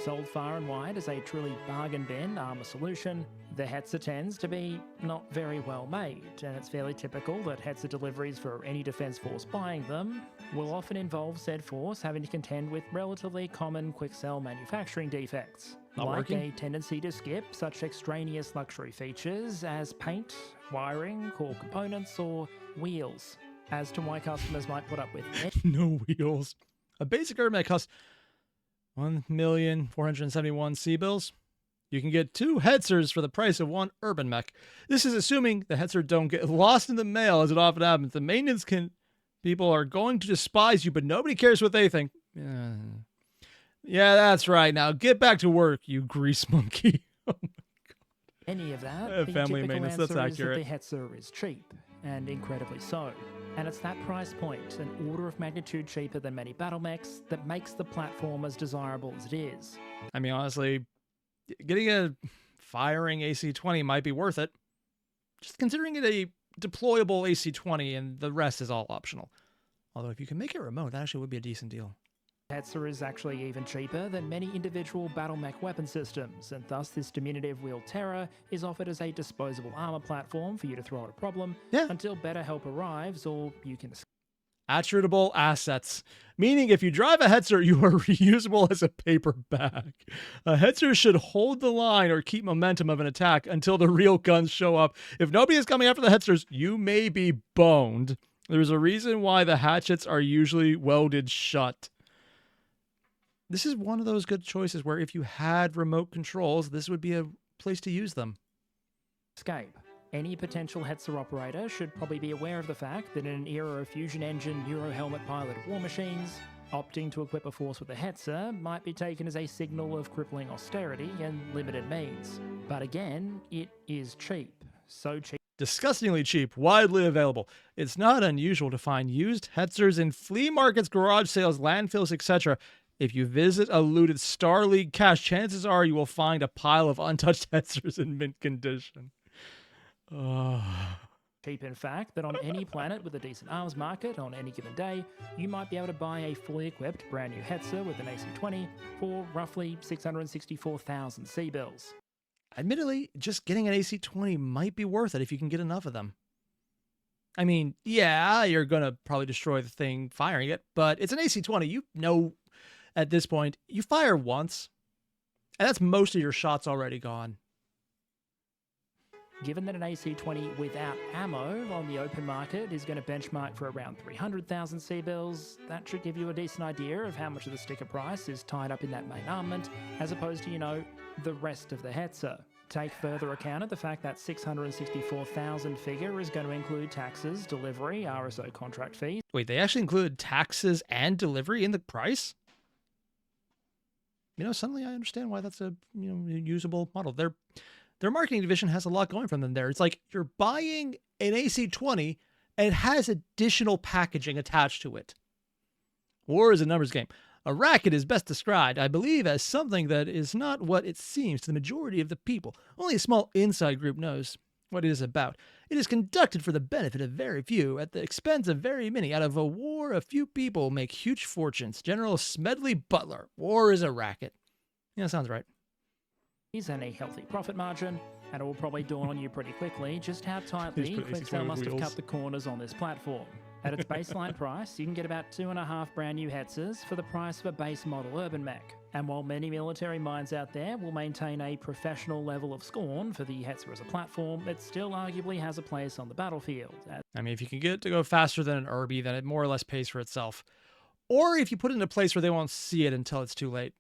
Sold far and wide as a truly bargain bin armor solution, the Hetzer tends to be not very well made, and it's fairly typical that Hetzer deliveries for any defense force buying them will often involve said force having to contend with relatively common Quicksell manufacturing defects, Not like working? a tendency to skip such extraneous luxury features as paint, wiring, core components, or wheels. As to why customers might put up with No wheels. A basic urban mech costs 1,471,000 C-bills. You can get 2 Hetzers for the price of 1 urban mech. This is assuming the Hetzer don't get lost in the mail, as it often happens. The maintenance people are going to despise you, but nobody cares what they think. Yeah, that's right. Now get back to work, you grease monkey. Oh my god. any of that, the family typical maintenance, answer that's is that accurate. the Hetzer is cheap, and incredibly so. And it's that price point, an order of magnitude cheaper than many battle mechs, that makes the platform as desirable as it is. I mean, honestly, getting a firing AC-20 might be worth it. Just considering it a deployable AC-20 and the rest is all optional. Although if you can make it remote, that actually would be a decent deal. Hetzer is actually even cheaper than many individual battle mech weapon systems, and thus this diminutive wheeled terror is offered as a disposable armor platform for you to throw at a problem Yeah. until better help arrives or you can escape. Attributable assets. Meaning if you drive a Hetzer, you are reusable as a paper bag. A Hetzer should hold the line or keep momentum of an attack until the real guns show up. If nobody is coming after the Hetzers, you may be boned. There's a reason why the hatchets are usually welded shut. This is one of those good choices where if you had remote controls, this would be a place to use them. Escape. Any potential Hetzer operator should probably be aware of the fact that in an era of fusion engine, Euro helmet piloted war machines, opting to equip a force with a Hetzer might be taken as a signal of crippling austerity and limited means. But again, it is cheap. So cheap. Disgustingly cheap, widely available. It's not unusual to find used Hetzers in flea markets, garage sales, landfills, etc. If you visit a looted Star League cache, chances are you will find a pile of untouched Hetzers in mint condition. Cheap, in fact, that on any planet with a decent arms market on any given day, you might be able to buy a fully equipped brand new Hetzer with an AC-20 for roughly 664,000 C-bills. Admittedly, just getting an AC-20 might be worth it if you can get enough of them. I mean, yeah, you're going to probably destroy the thing firing it, but it's an AC-20. You know at this point, you fire once, and that's most of your shots already gone. Given that an AC-20 without ammo on the open market is going to benchmark for around 300,000 C-bills, that should give you a decent idea of how much of the sticker price is tied up in that main armament, as opposed to, you know, the rest of the Hetzer. Take further account of the fact that 664,000 figure is going to include taxes, delivery, RSO contract fees. Wait, they actually include taxes and delivery in the price? You know, suddenly I understand why that's a usable model. Their marketing division has a lot going for them there. It's like you're buying an AC-20 and it has additional packaging attached to it. War is a numbers game. A racket is best described, I believe, as something that is not what it seems to the majority of the people. Only a small inside group knows what it is about. It is conducted for the benefit of very few, at the expense of very many. Out of a war, a few people make huge fortunes. General Smedley Butler. War is a racket. Yeah, sounds right. And a healthy profit margin, and it will probably dawn on you pretty quickly just how tightly Quicksale must have cut the corners on this platform. At its baseline price, you can get about 2.5 brand new Hetzers for the price of a base model urban mech. And while many military minds out there will maintain a professional level of scorn for the Hetzer as a platform, it still arguably has a place on the battlefield. I mean, if you can get it to go faster than an Irby, then it more or less pays for itself. Or if you put it in a place where they won't see it until it's too late.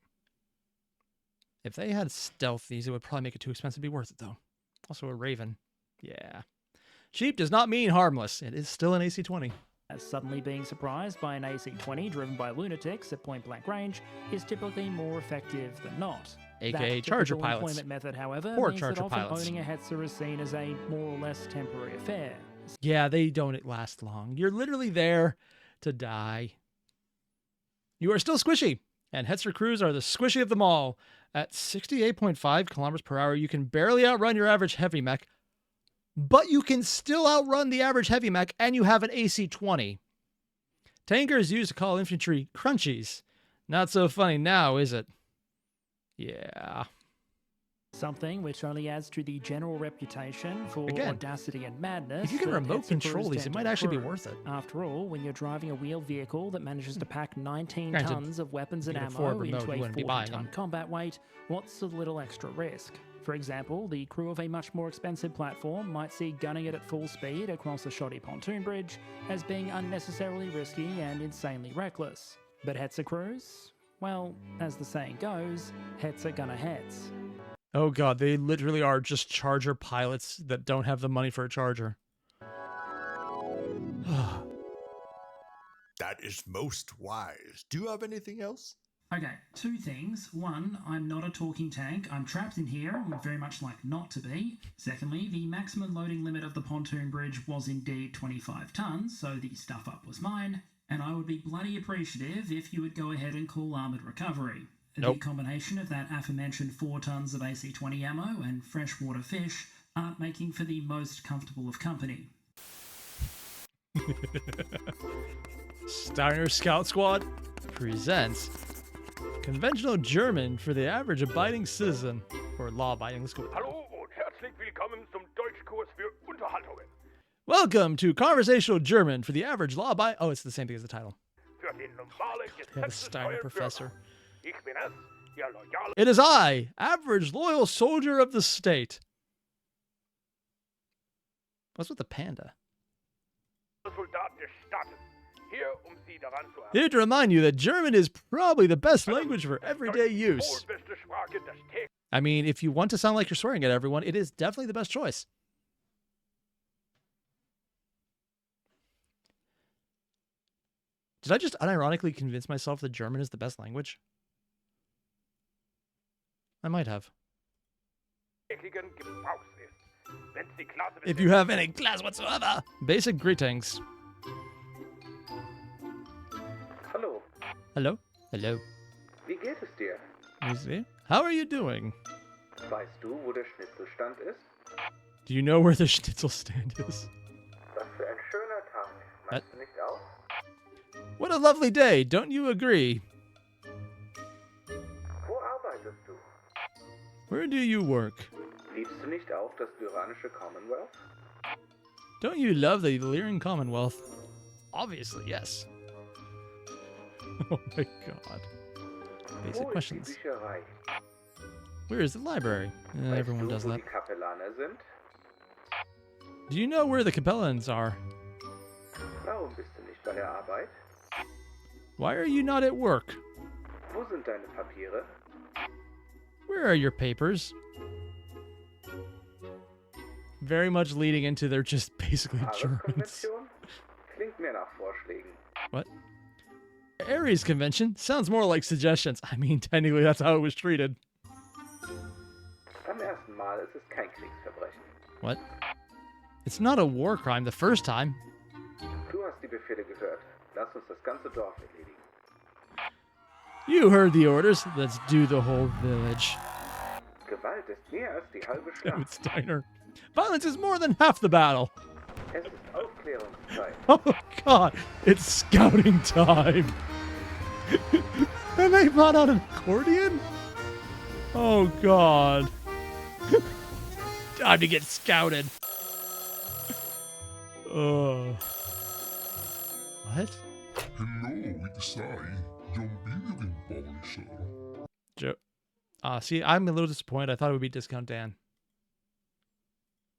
If they had stealthies, it would probably make it too expensive to be worth it, though. Also a Raven. Yeah. Cheap does not mean harmless. It is still an AC-20. As suddenly being surprised by an AC-20 driven by lunatics at point-blank range is typically more effective than not. AKA Charger pilots. Employment method, however, Or means Charger that often pilots. owning a Hetzer is seen as a more or less temporary affair. Yeah, they don't last long. You're literally there to die. You are still squishy, and Hetzer crews are the squishy of them all. At 68.5 kilometers per hour, you can barely outrun your average heavy mech, but you can still outrun the average heavy mech, and you have an AC-20. Tankers used to call infantry crunchies. Not so funny now, is it? Yeah. Something which only adds to the general reputation for audacity and madness. If you can that remote Hetzer control crews these, it tend might to actually be accrue. worth it. After all, when you're driving a wheeled vehicle that manages to pack 19 Granted, tons of weapons and you can ammo afford remote, into you a wouldn't be buying 40-ton them. combat weight, what's a little extra risk? For example, the crew of a much more expensive platform might see gunning it at full speed across a shoddy pontoon bridge as being unnecessarily risky and insanely reckless. But Hetzer crews? Well, as the saying goes, Hetzer gonna Hetz. Oh god, they literally are just Charger pilots that don't have the money for a Charger. That is most wise. Do you have anything else? Okay, two things. One, I'm not a talking tank. I'm trapped in here and would very much like not to be. Secondly, the maximum loading limit of the pontoon bridge was indeed 25 tons, so the stuff up was mine. And I would be bloody appreciative if you would go ahead and call armoured recovery. Nope. The combination of that aforementioned 4 tons of AC-20 ammo and freshwater fish aren't making for the most comfortable of company. Steiner Scout Squad presents Conventional German for the average abiding citizen, or law-abiding. Let's go. Hallo und herzlich willkommen zum Deutschkurs für Unterhaltungen. Welcome to Conversational German for the average law-abiding... Oh, it's the same thing as the title. Yeah, the Steiner professor. It is I, average loyal soldier of the state. What's with the panda? Here to remind you that German is probably the best language for everyday use. I mean, if you want to sound like you're swearing at everyone, it is definitely the best choice. Did I just unironically convince myself that German is the best language? I might have. If you have any class whatsoever, basic greetings. Hallo. Hello? Hello. Wie geht es dir? Easy. How are you doing? Weißt du, wo der Schnitzelstand ist? Do you know where the schnitzel stand is? Was für ein schöner Tag. Meinst du nicht auch? What a lovely day, don't you agree? Wo arbeitest du? Where do you work? Liebst du nicht auch das iranische Commonwealth? Don't you love the Illyrian Commonwealth? Obviously, yes. Oh my god. Basic Wo questions. ist die Bücherei? Where is the library? Weißt Everyone du, does wo that. die Kapellaner sind? Do you know where the Capellans are? Warum bist du nicht bei der Arbeit? Why are you not at work? Wo sind deine Papiere? Where are your papers? Very much leading into they're just basically Germans. Konvention? Klingt mir nach Vorschlägen. What? Aries convention? Sounds more like suggestions. I mean, technically that's how it was treated. Beim ersten Mal ist es kein Kriegsverbrechen. What? It's not a war crime the first time. Du hast die Befehle gehört. Lass uns das ganze Dorf erledigen. You heard the orders. Let's do the whole village. Gewalt ist mehr als die halbe Damn it, Schlacht. Steiner. Violence is more than half the battle. Es ist Aufklärungszeit. Oh god, it's scouting time. And they brought out an accordion? Oh god. Time to get scouted. What? Hello, it's I, John Video Game Publisher. See, I'm a little disappointed. I thought it would be Discount Dan.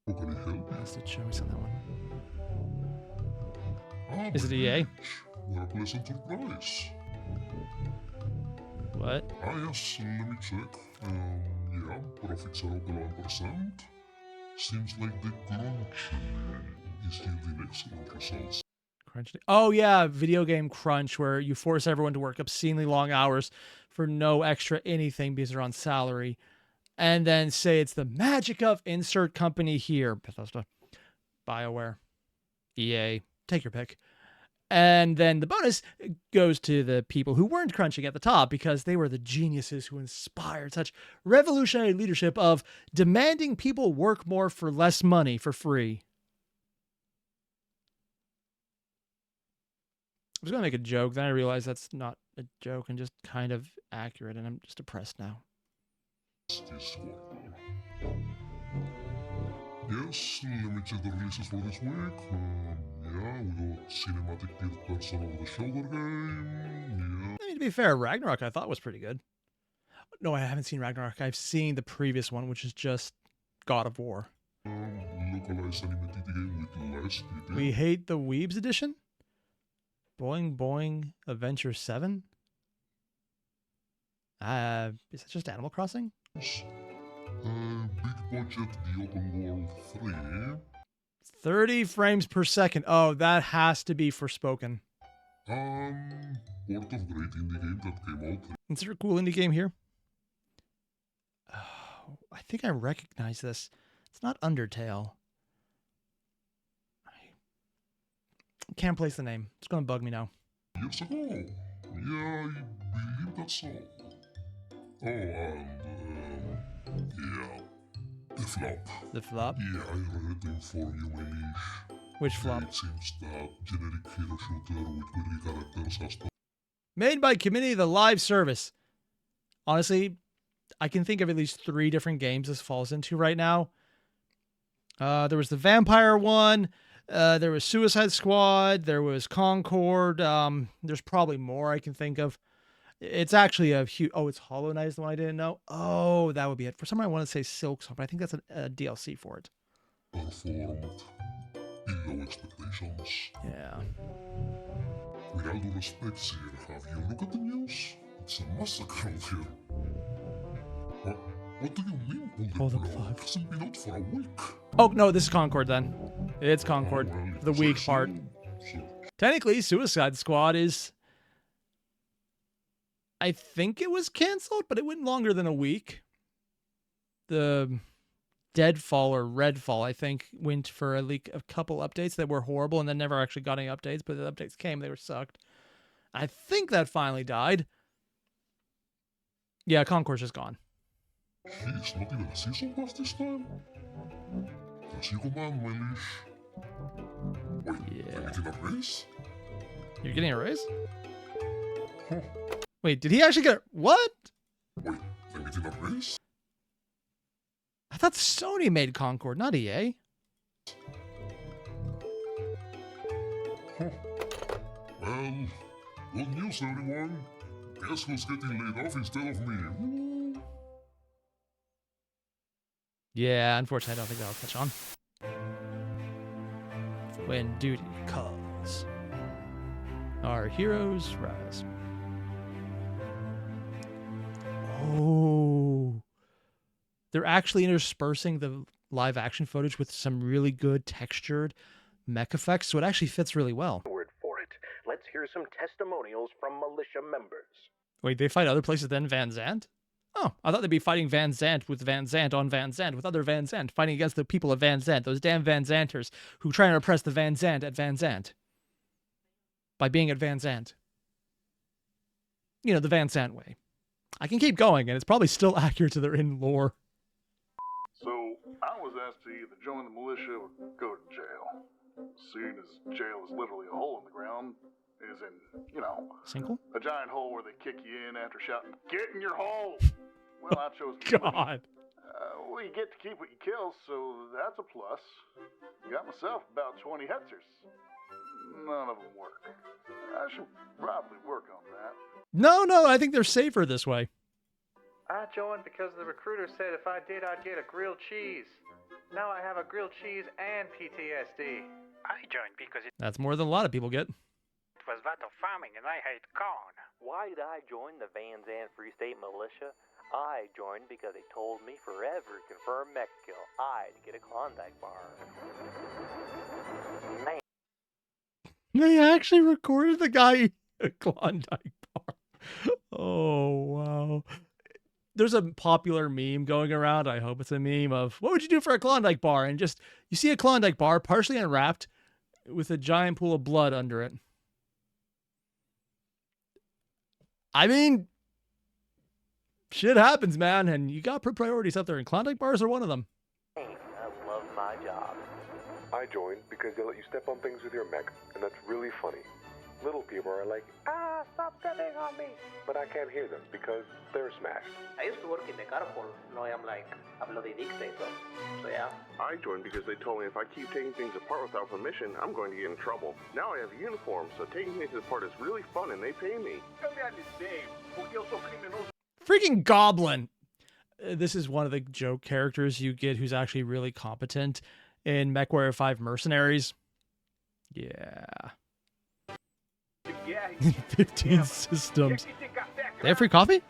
How can I help you? That's the choice on that one. Ah, Is it my EA? gosh, what a pleasant surprise. What? Ah yes, let me check. Yeah, profits are up 11%. Seems like the crunch is yielding excellent results. Crunch. Oh yeah, video game crunch, where you force everyone to work obscenely long hours for no extra anything because they're on salary, and then say it's the magic of insert company here, Bethesda, BioWare, EA, take your pick. And then the bonus goes to the people who weren't crunching at the top because they were the geniuses who inspired such revolutionary leadership of demanding people work more for less money for free. I was going to make a joke, then I realized that's not a joke and just kind of accurate, and I'm just depressed now. Yes, let me check the releases for this week. Yeah, we got cinematic third-person over-the-shoulder game. Yeah. I mean, to be fair, Ragnarok I thought was pretty good. No, I haven't seen Ragnarok. I've seen the previous one, which is just God of War. Localized animated game with less detail. We hate the Weebs edition? Boing Boing Adventure 7? Is that just Animal Crossing? Big budget, the open world 3. 30 frames per second. Oh, that has to be Forspoken. Port of great indie game that came out. Is there a cool indie game here? Oh, I think I recognize this. It's not Undertale. I can't place the name. It's going to bug me now. Years ago. Yeah, I believe that's all. Oh, and, yeah. The flop. The flop? Yeah, I read to inform you, my niche. Which flop? It seems that generic hero shooter with quirky characters has to... Made by Community the Live Service. Honestly, I can think of at least 3 different games this falls into right now. There was the vampire one, There was Suicide Squad. There was Concord. There's probably more I can think of. It's actually a huge... Oh, it's Hollow Knight is the one I didn't know. Oh, that would be it. For some reason, I want to say Silksong, but I think that's a DLC for it. Performed below expectations. Yeah. With all due respect, sir, have you looked at the news? It's a massacre out here. What do you mean, Hold Boulder up, Blow? five. It hasn't been out for a week. Oh, no, this is Concord then. It's Concord. Well, The weak so- part. so- Technically, Suicide Squad is... I think it was canceled, but it went longer than a week. The Deadfall or Redfall, I think, went for a couple updates that were horrible and then never actually got any updates, but the updates came, they were sucked. I think that finally died. Yeah, Concord's just gone. He's not even a season pass this time. As you command, my liege. Wait, Yeah. are you getting a raise? You're getting a raise? Huh. Wait, did he actually get... What? Wait, I'm getting a raise? I thought Sony made Concord, not EA. Huh. Well, good news, everyone. Guess who's getting laid off instead of me? Woo. Yeah, unfortunately, I don't think that'll catch on. When duty calls, our heroes rise. Oh, they're actually interspersing the live action footage with some really good textured mech effects, so it actually fits really well. Word for it. Let's hear some testimonials from militia members. Wait, they fight other places than Van Zandt? Oh, I thought they'd be fighting Van Zandt with Van Zandt on Van Zandt with other Van Zandt, fighting against the people of Van Zandt, those damn Van Zanters who try and oppress the Van Zandt at Van Zandt by being at Van Zandt. You know, the Van Zandt way. I can keep going, and it's probably still accurate to their in lore. So, I was asked to either join the militia or go to jail. Seeing as jail is literally a hole in the ground, as in, you know, Single? a giant hole where they kick you in after shouting, "Get in your hole!" Well, I chose the militia. God. Well, you get to keep what you kill, so that's a plus. Got myself about 20 hetzers. None of them work. I should probably work on that. No, I think they're safer this way. I joined because the recruiter said if I did, I'd get a grilled cheese. Now I have a grilled cheese and PTSD. I joined because it That's more than a lot of people get. was battle farming and I hate corn. Why did I join the Van Zandt Free State Militia? I joined because they told me for every confirmed mech kill, I'd get a Klondike bar. Man. They actually recorded the guy eating a Klondike bar. Oh, wow. There's a popular meme going around. I hope it's a meme of, what would you do for a Klondike bar? And just, you see a Klondike bar partially unwrapped with a giant pool of blood under it. I mean, shit happens, man. And you got priorities out there, and Klondike bars are one of them. I love my job. I joined because they let you step on things with your mech, and that's really funny. Little people are like, stop stepping on me. But I can't hear them because they're smashed. I used to work in the carport. Now I'm like a bloody dictator. So yeah. I joined because they told me if I keep taking things apart without permission, I'm going to get in trouble. Now I have a uniform, so taking things apart is really fun and they pay me. Freaking Goblin. This is one of the joke characters you get who's actually really competent in Mechwarrior 5 Mercenaries. Yeah. 15 systems. They have free coffee?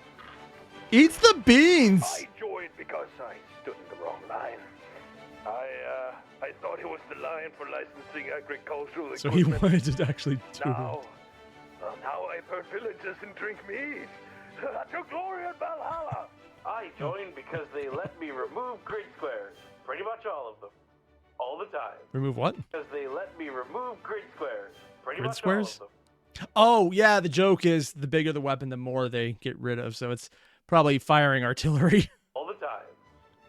Eats the beans! I joined because I stood in the wrong line. I thought it was the line for licensing agricultural equipment. So he wanted to actually do Now I burn villages and drink mead. To glory and Valhalla. I joined because they let me remove grid squares. Pretty much all of them. All the time. Remove what? Because they let me remove grid squares. Pretty Grid much squares? all of them. Oh, yeah, the joke is the bigger the weapon, the more they get rid of. So it's probably firing artillery. All the time.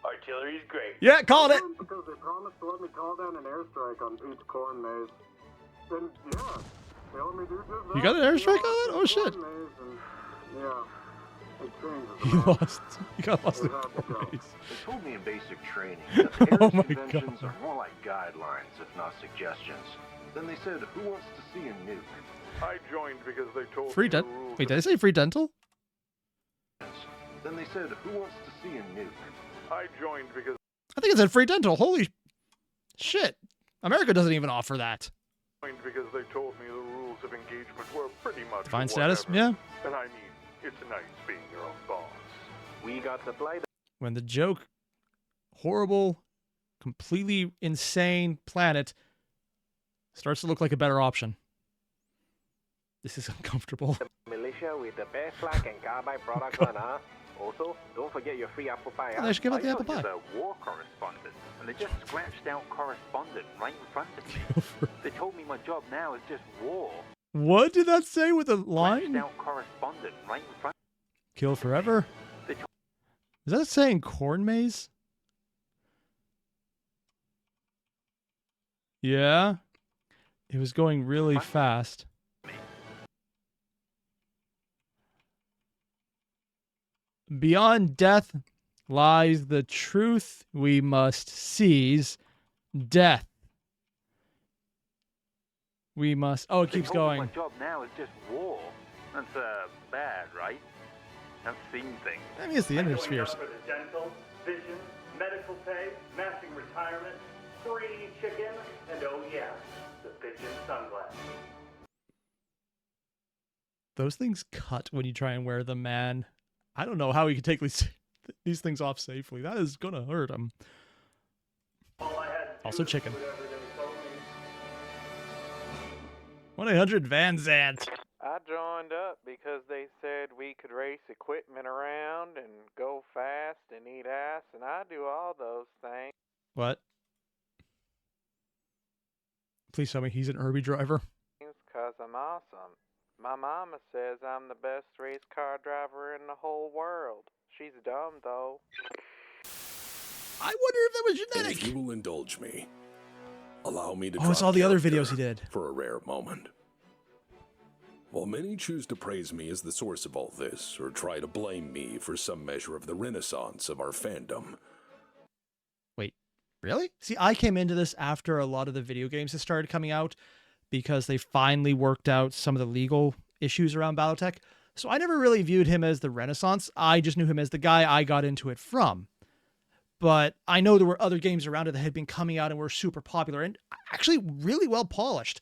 Artillery's great. Yeah, called it! Because they promised to let me call down an airstrike on Pete's corn maze. Then, yeah, they let me do just that. You got an airstrike on it? Oh, shit. Yeah. He got lost in corn maze. They told me in basic training that the Oh Airier my conventions God. are more like guidelines, if not suggestions. Then they said, who wants to see a nuke? I joined because they told Free me the dental. rules. Wait, did I say free dental? Then they said, who wants to see a nuke? I joined because I think it said free dental. Holy shit. America doesn't even offer that. because they told me the rules of engagement were pretty much Define whatever. status? Yeah. And I mean, it's nice being your own boss. We got to play When the joke, horrible, completely insane planet starts to look like a better option. This is uncomfortable. Militia with the best flak and carbide products on, huh? Also, don't forget your free apple pie. Oh, they should give out the apple pie. A war correspondent, and they just scratched out correspondent right in front of me. They told me my job now is just war. What did that say with the line? Scratched out correspondent right in front. Kill forever? Is that saying corn maze? Yeah. It was going really fast. Beyond death lies the truth we must seize. Death. We must... Oh, it keeps They told me going. My job now is just war. That's bad, right? I've seen things. I mean, it's the end of spheres. For the dental, vision, medical pay, matching retirement, free chicken, and oh yeah, the pigeon sunglasses. Those things cut when you try and wear them, man. I don't know how we can take these things off safely. That is gonna hurt them. Also chicken. 1-800-VAN ZANT. I joined up because they said we could race equipment around and go fast and eat ass, and I do all those things. What? Please tell me he's an Irby driver. Because I'm awesome. My mama says I'm the best race car driver in the whole world. She's dumb, though. I wonder if that was And genetic. if you will indulge me, allow me to Oh, it's drop all the other character videos he did. for a rare moment. While many choose to praise me as the source of all this, or try to blame me for some measure of the renaissance of our fandom, Wait, really? See, I came into this after a lot of the video games that started coming out because they finally worked out some of the legal issues around BattleTech. So I never really viewed him as the Renaissance. I just knew him as the guy I got into it from. But I know there were other games around it that had been coming out and were super popular and actually really well polished.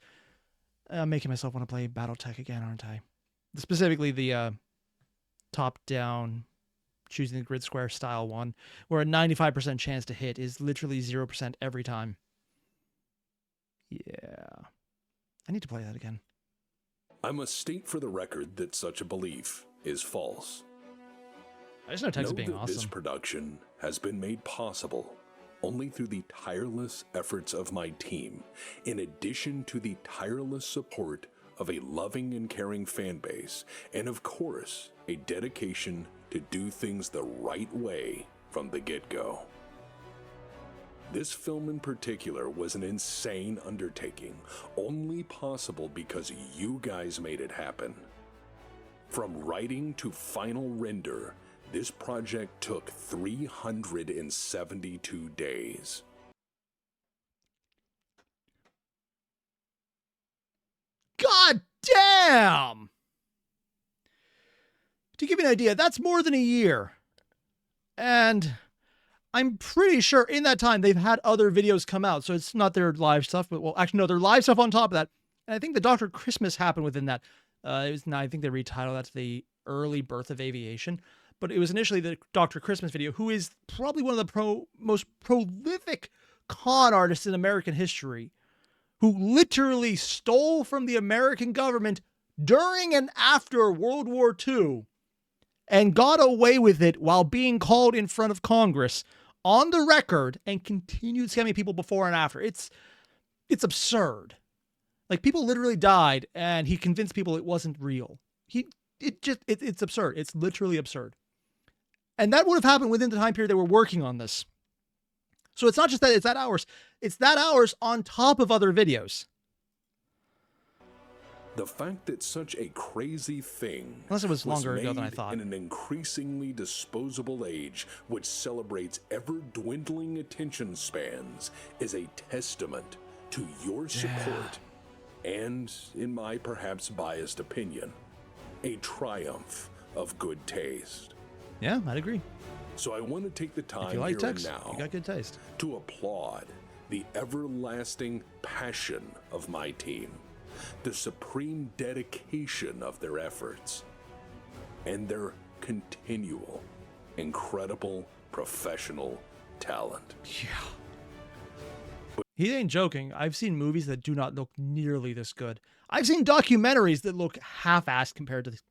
I'm making myself want to play BattleTech again, aren't I? Specifically the top-down, choosing the grid square style one, where a 95% chance to hit is literally 0% every time. Yeah. I need to play that again. I must state for the record that such a belief is false. I just know Tech's being that this awesome. production has been made possible only through the tireless efforts of my team, in addition to the tireless support of a loving and caring fan base, and of course, a dedication to do things the right way from the get-go. This film in particular was an insane undertaking, only possible because you guys made it happen. From writing to final render, this project took 372 days. God damn! To give you an idea, that's more than a year. And I'm pretty sure in that time they've had other videos come out, so it's not their live stuff, but well, actually no, their live stuff on top of that. And I think the Dr. Christmas happened within that. I think they retitled that to the early birth of aviation, but it was initially the Dr. Christmas video, who is probably one of the most prolific con artists in American history, who literally stole from the American government during and after World War II and got away with it while being called in front of Congress on the record and continued scamming people before and after. It's absurd. Like, people literally died and he convinced people it wasn't real. It's absurd. It's literally absurd. And that would have happened within the time period they were working on this. So it's not just that it's that hours. It's that hours on top of other videos. The fact that such a crazy thing Unless it was longer ago than I made thought. in an increasingly disposable age which celebrates ever-dwindling attention spans is a testament to your support and, in my perhaps biased opinion, a triumph of good taste. Yeah, I'd agree. So I want to take the time If you like here and text, now you got good taste. to applaud the everlasting passion of my team, the supreme dedication of their efforts, and their continual, incredible professional talent. Yeah. He ain't joking. I've seen movies that do not look nearly this good. I've seen documentaries that look half-assed compared to this.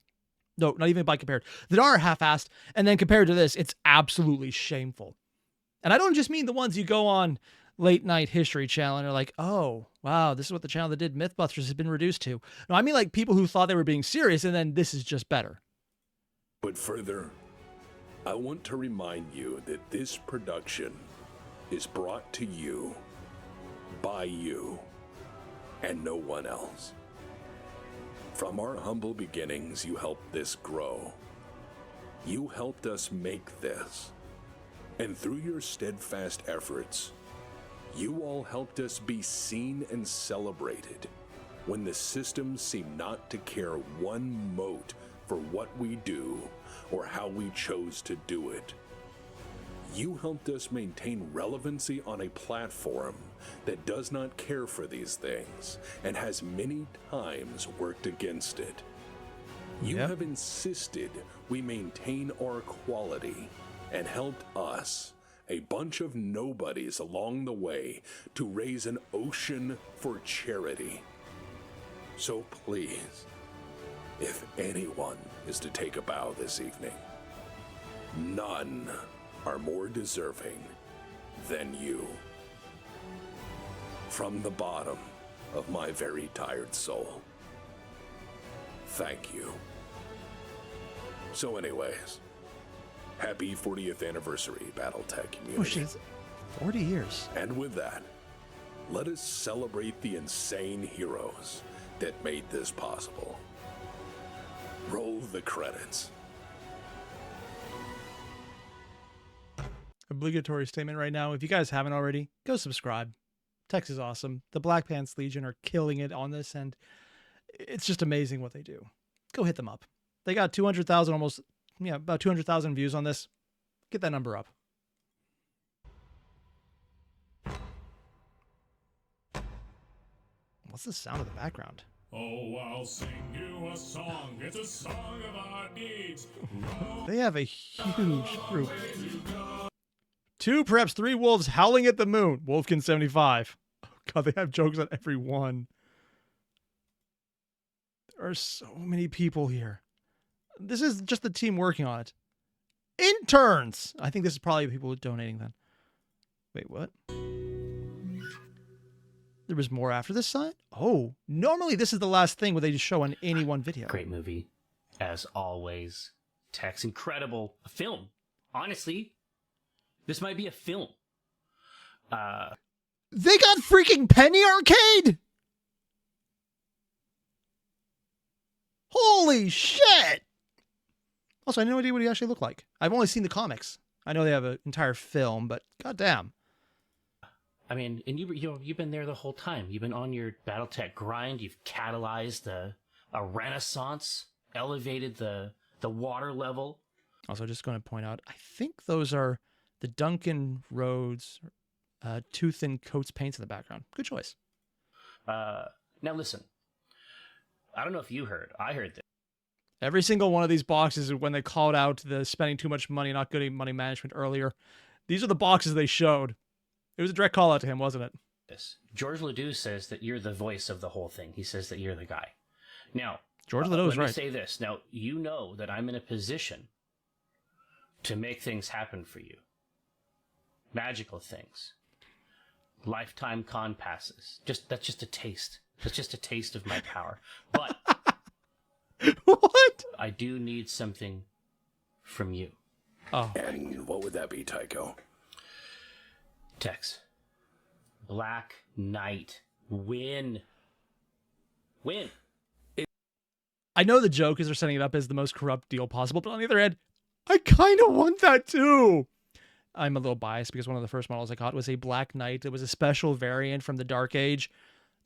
No, not even by compared. That are half-assed, and then compared to this, it's absolutely shameful. And I don't just mean the ones you go on late night History Channel and are like, oh, wow, this is what the channel that did Mythbusters has been reduced to. No, I mean like people who thought they were being serious, and then this is just better. But further, I want to remind you that this production is brought to you by you and no one else. From our humble beginnings, you helped this grow. You helped us make this. And through your steadfast efforts, you all helped us be seen and celebrated when the system seemed not to care one mote for what we do or how we chose to do it. You helped us maintain relevancy on a platform that does not care for these things and has many times worked against it. You have insisted we maintain our quality and helped us, a bunch of nobodies along the way, to raise an ocean for charity. So please, if anyone is to take a bow this evening, none are more deserving than you. From the bottom of my very tired soul, thank you. So anyways, happy 40th anniversary, BattleTech community. Oh shit, 40 years. And with that, let us celebrate the insane heroes that made this possible. Roll the credits. Obligatory statement right now. If you guys haven't already, go subscribe. Tex is awesome. The Black Pants Legion are killing it on this, and it's just amazing what they do. Go hit them up. They got 200,000, almost, about 200,000 views on this. Get that number up. What's the sound of the background? Oh, I'll sing you a song. It's a song of our deeds. They have a huge group. 2, perhaps 3 wolves howling at the moon. Wolfkin 75. Oh god, they have jokes on every one. There are so many people here. This is just the team working on it. Interns! I think this is probably people donating then. Wait, what? There was more after this sign? Oh, normally this is the last thing where they just show on any one video. Great movie, as always. Tex, incredible. A film. Honestly, this might be a film. They got freaking Penny Arcade! Holy shit! Also, I have no idea what he actually looked like. I've only seen the comics. I know they have an entire film, but goddamn. I mean, and you've been there the whole time. You've been on your BattleTech grind. You've catalyzed a renaissance, elevated the water level. Also, just going to point out, I think those are the Duncan Rhodes Tooth and Coats paints in the background. Good choice. Now listen. I don't know if you heard. I heard this. Every single one of these boxes, when they called out the spending too much money, not good money management earlier, these are the boxes they showed. It was a direct call out to him, wasn't it? This. George Ledoux says that you're the voice of the whole thing. He says that you're the guy. Now, George Ledoux is right. Let me say this. Now, you know that I'm in a position to make things happen for you. Magical things. Lifetime con passes. That's just a taste. That's just a taste of my power. But what? I do need something from you. Oh. And what would that be, Tycho? Tex. Black Knight. Win. Win. I know the joke is they're setting it up as the most corrupt deal possible, but on the other hand, I kind of want that too. I'm a little biased because one of the first models I got was a Black Knight. It was a special variant from the Dark Age.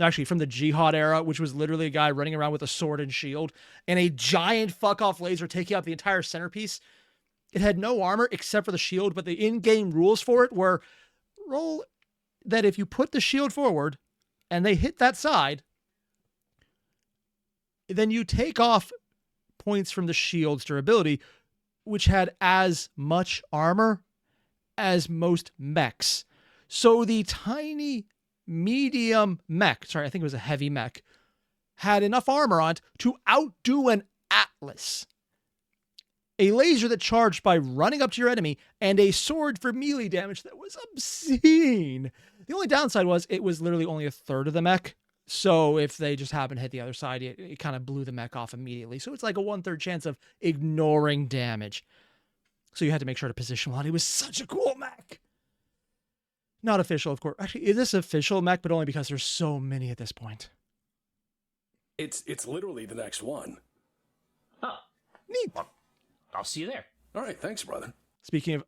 Actually, from the Jihad era, which was literally a guy running around with a sword and shield and a giant fuck-off laser taking out the entire centerpiece. It had no armor except for the shield, but the in-game rules for it were roll that if you put the shield forward and they hit that side, then you take off points from the shield's durability, which had as much armor as most mechs. So the tiny medium mech, sorry, I think it was a heavy mech, had enough armor on it to outdo an Atlas. A laser that charged by running up to your enemy, and a sword for melee damage that was obscene. The only downside was it was literally only a third of the mech. So if they just happened to hit the other side, it kind of blew the mech off immediately. So it's like a 1/3 chance of ignoring damage. So you had to make sure to position well. It was such a cool mech. Not official, of course. Actually, it is official mech, but only because there's so many at this point. It's literally the next one. Oh, neat. Well, I'll see you there. All right, thanks, brother. Speaking of,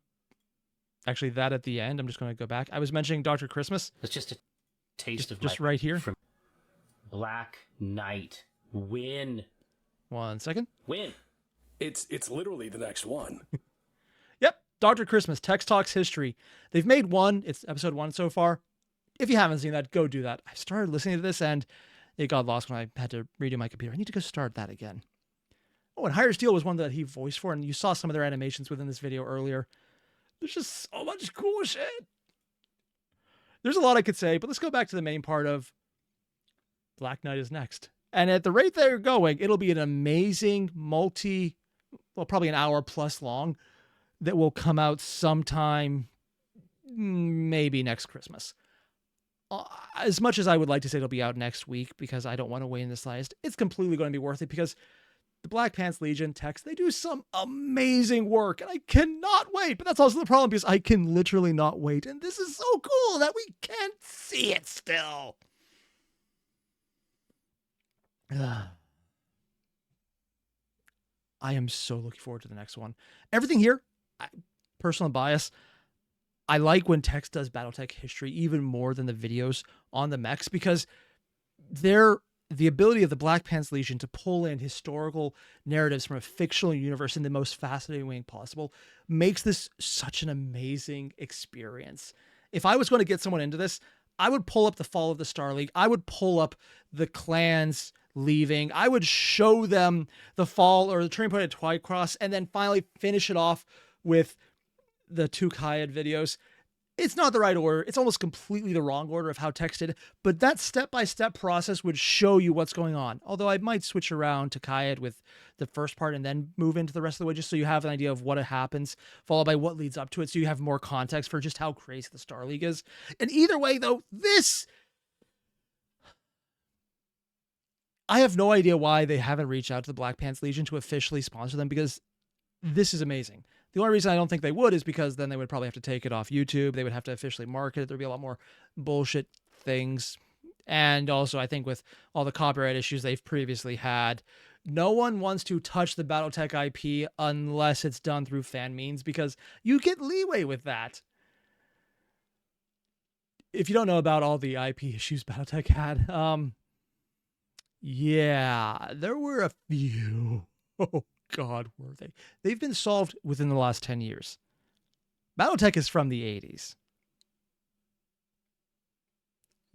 actually, that at the end, I'm just going to go back. I was mentioning Dr. Christmas. It's just a taste of just my right here. From Black Knight. Win. 1 second. Win. It's literally the next one. Yep, Dr. Christmas, TexTalks history. They've made one. It's episode 1 so far. If you haven't seen that, go do that. I started listening to this and it got lost when I had to redo my computer. I need to go start that again. Oh, and Higher Steel was one that he voiced for, and you saw some of their animations within this video earlier. There's just so much cool shit. There's a lot I could say, but let's go back to the main part of Black Knight is next. And at the rate they're going, it'll be an amazing probably an hour plus long that will come out sometime, maybe next Christmas. As much as I would like to say it'll be out next week because I don't want to wait in the slightest, it's completely going to be worth it because the Black Pants Legion text, they do some amazing work and I cannot wait. But that's also the problem because I can literally not wait. And this is so cool that we can't see it still. I am so looking forward to the next one. Everything here, personal bias, I like when text does BattleTech history even more than the videos on the mechs because the ability of the Black Pants Legion to pull in historical narratives from a fictional universe in the most fascinating way possible makes this such an amazing experience. If I was going to get someone into this, I would pull up the Fall of the Star League. I would pull up the clans leaving. I would show them the fall or the turning point at Twycross and then finally finish it off with the 2 Kayad videos. It's not the right order. It's almost completely the wrong order of how text did, but that step-by-step process would show you what's going on. Although I might switch around to Kayad with the first part and then move into the rest of the way just so you have an idea of what happens, followed by what leads up to it so you have more context for just how crazy the Star League is. And either way, though, I have no idea why they haven't reached out to the Black Pants Legion to officially sponsor them because this is amazing. The only reason I don't think they would is because then they would probably have to take it off YouTube. They would have to officially market it. There'd be a lot more bullshit things. And also, I think with all the copyright issues they've previously had, no one wants to touch the BattleTech IP unless it's done through fan means because you get leeway with that. If you don't know about all the IP issues BattleTech had, yeah, there were a few. Oh, God, were they? They've been solved within the last 10 years. BattleTech is from the 80s.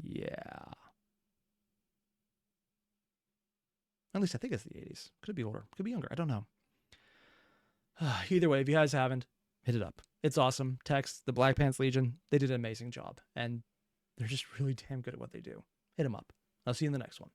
Yeah. At least I think it's the 80s. Could be older. Could be younger. I don't know. Either way, if you guys haven't, hit it up. It's awesome. Text, the Black Pants Legion, they did an amazing job. And they're just really damn good at what they do. Hit them up. I'll see you in the next one.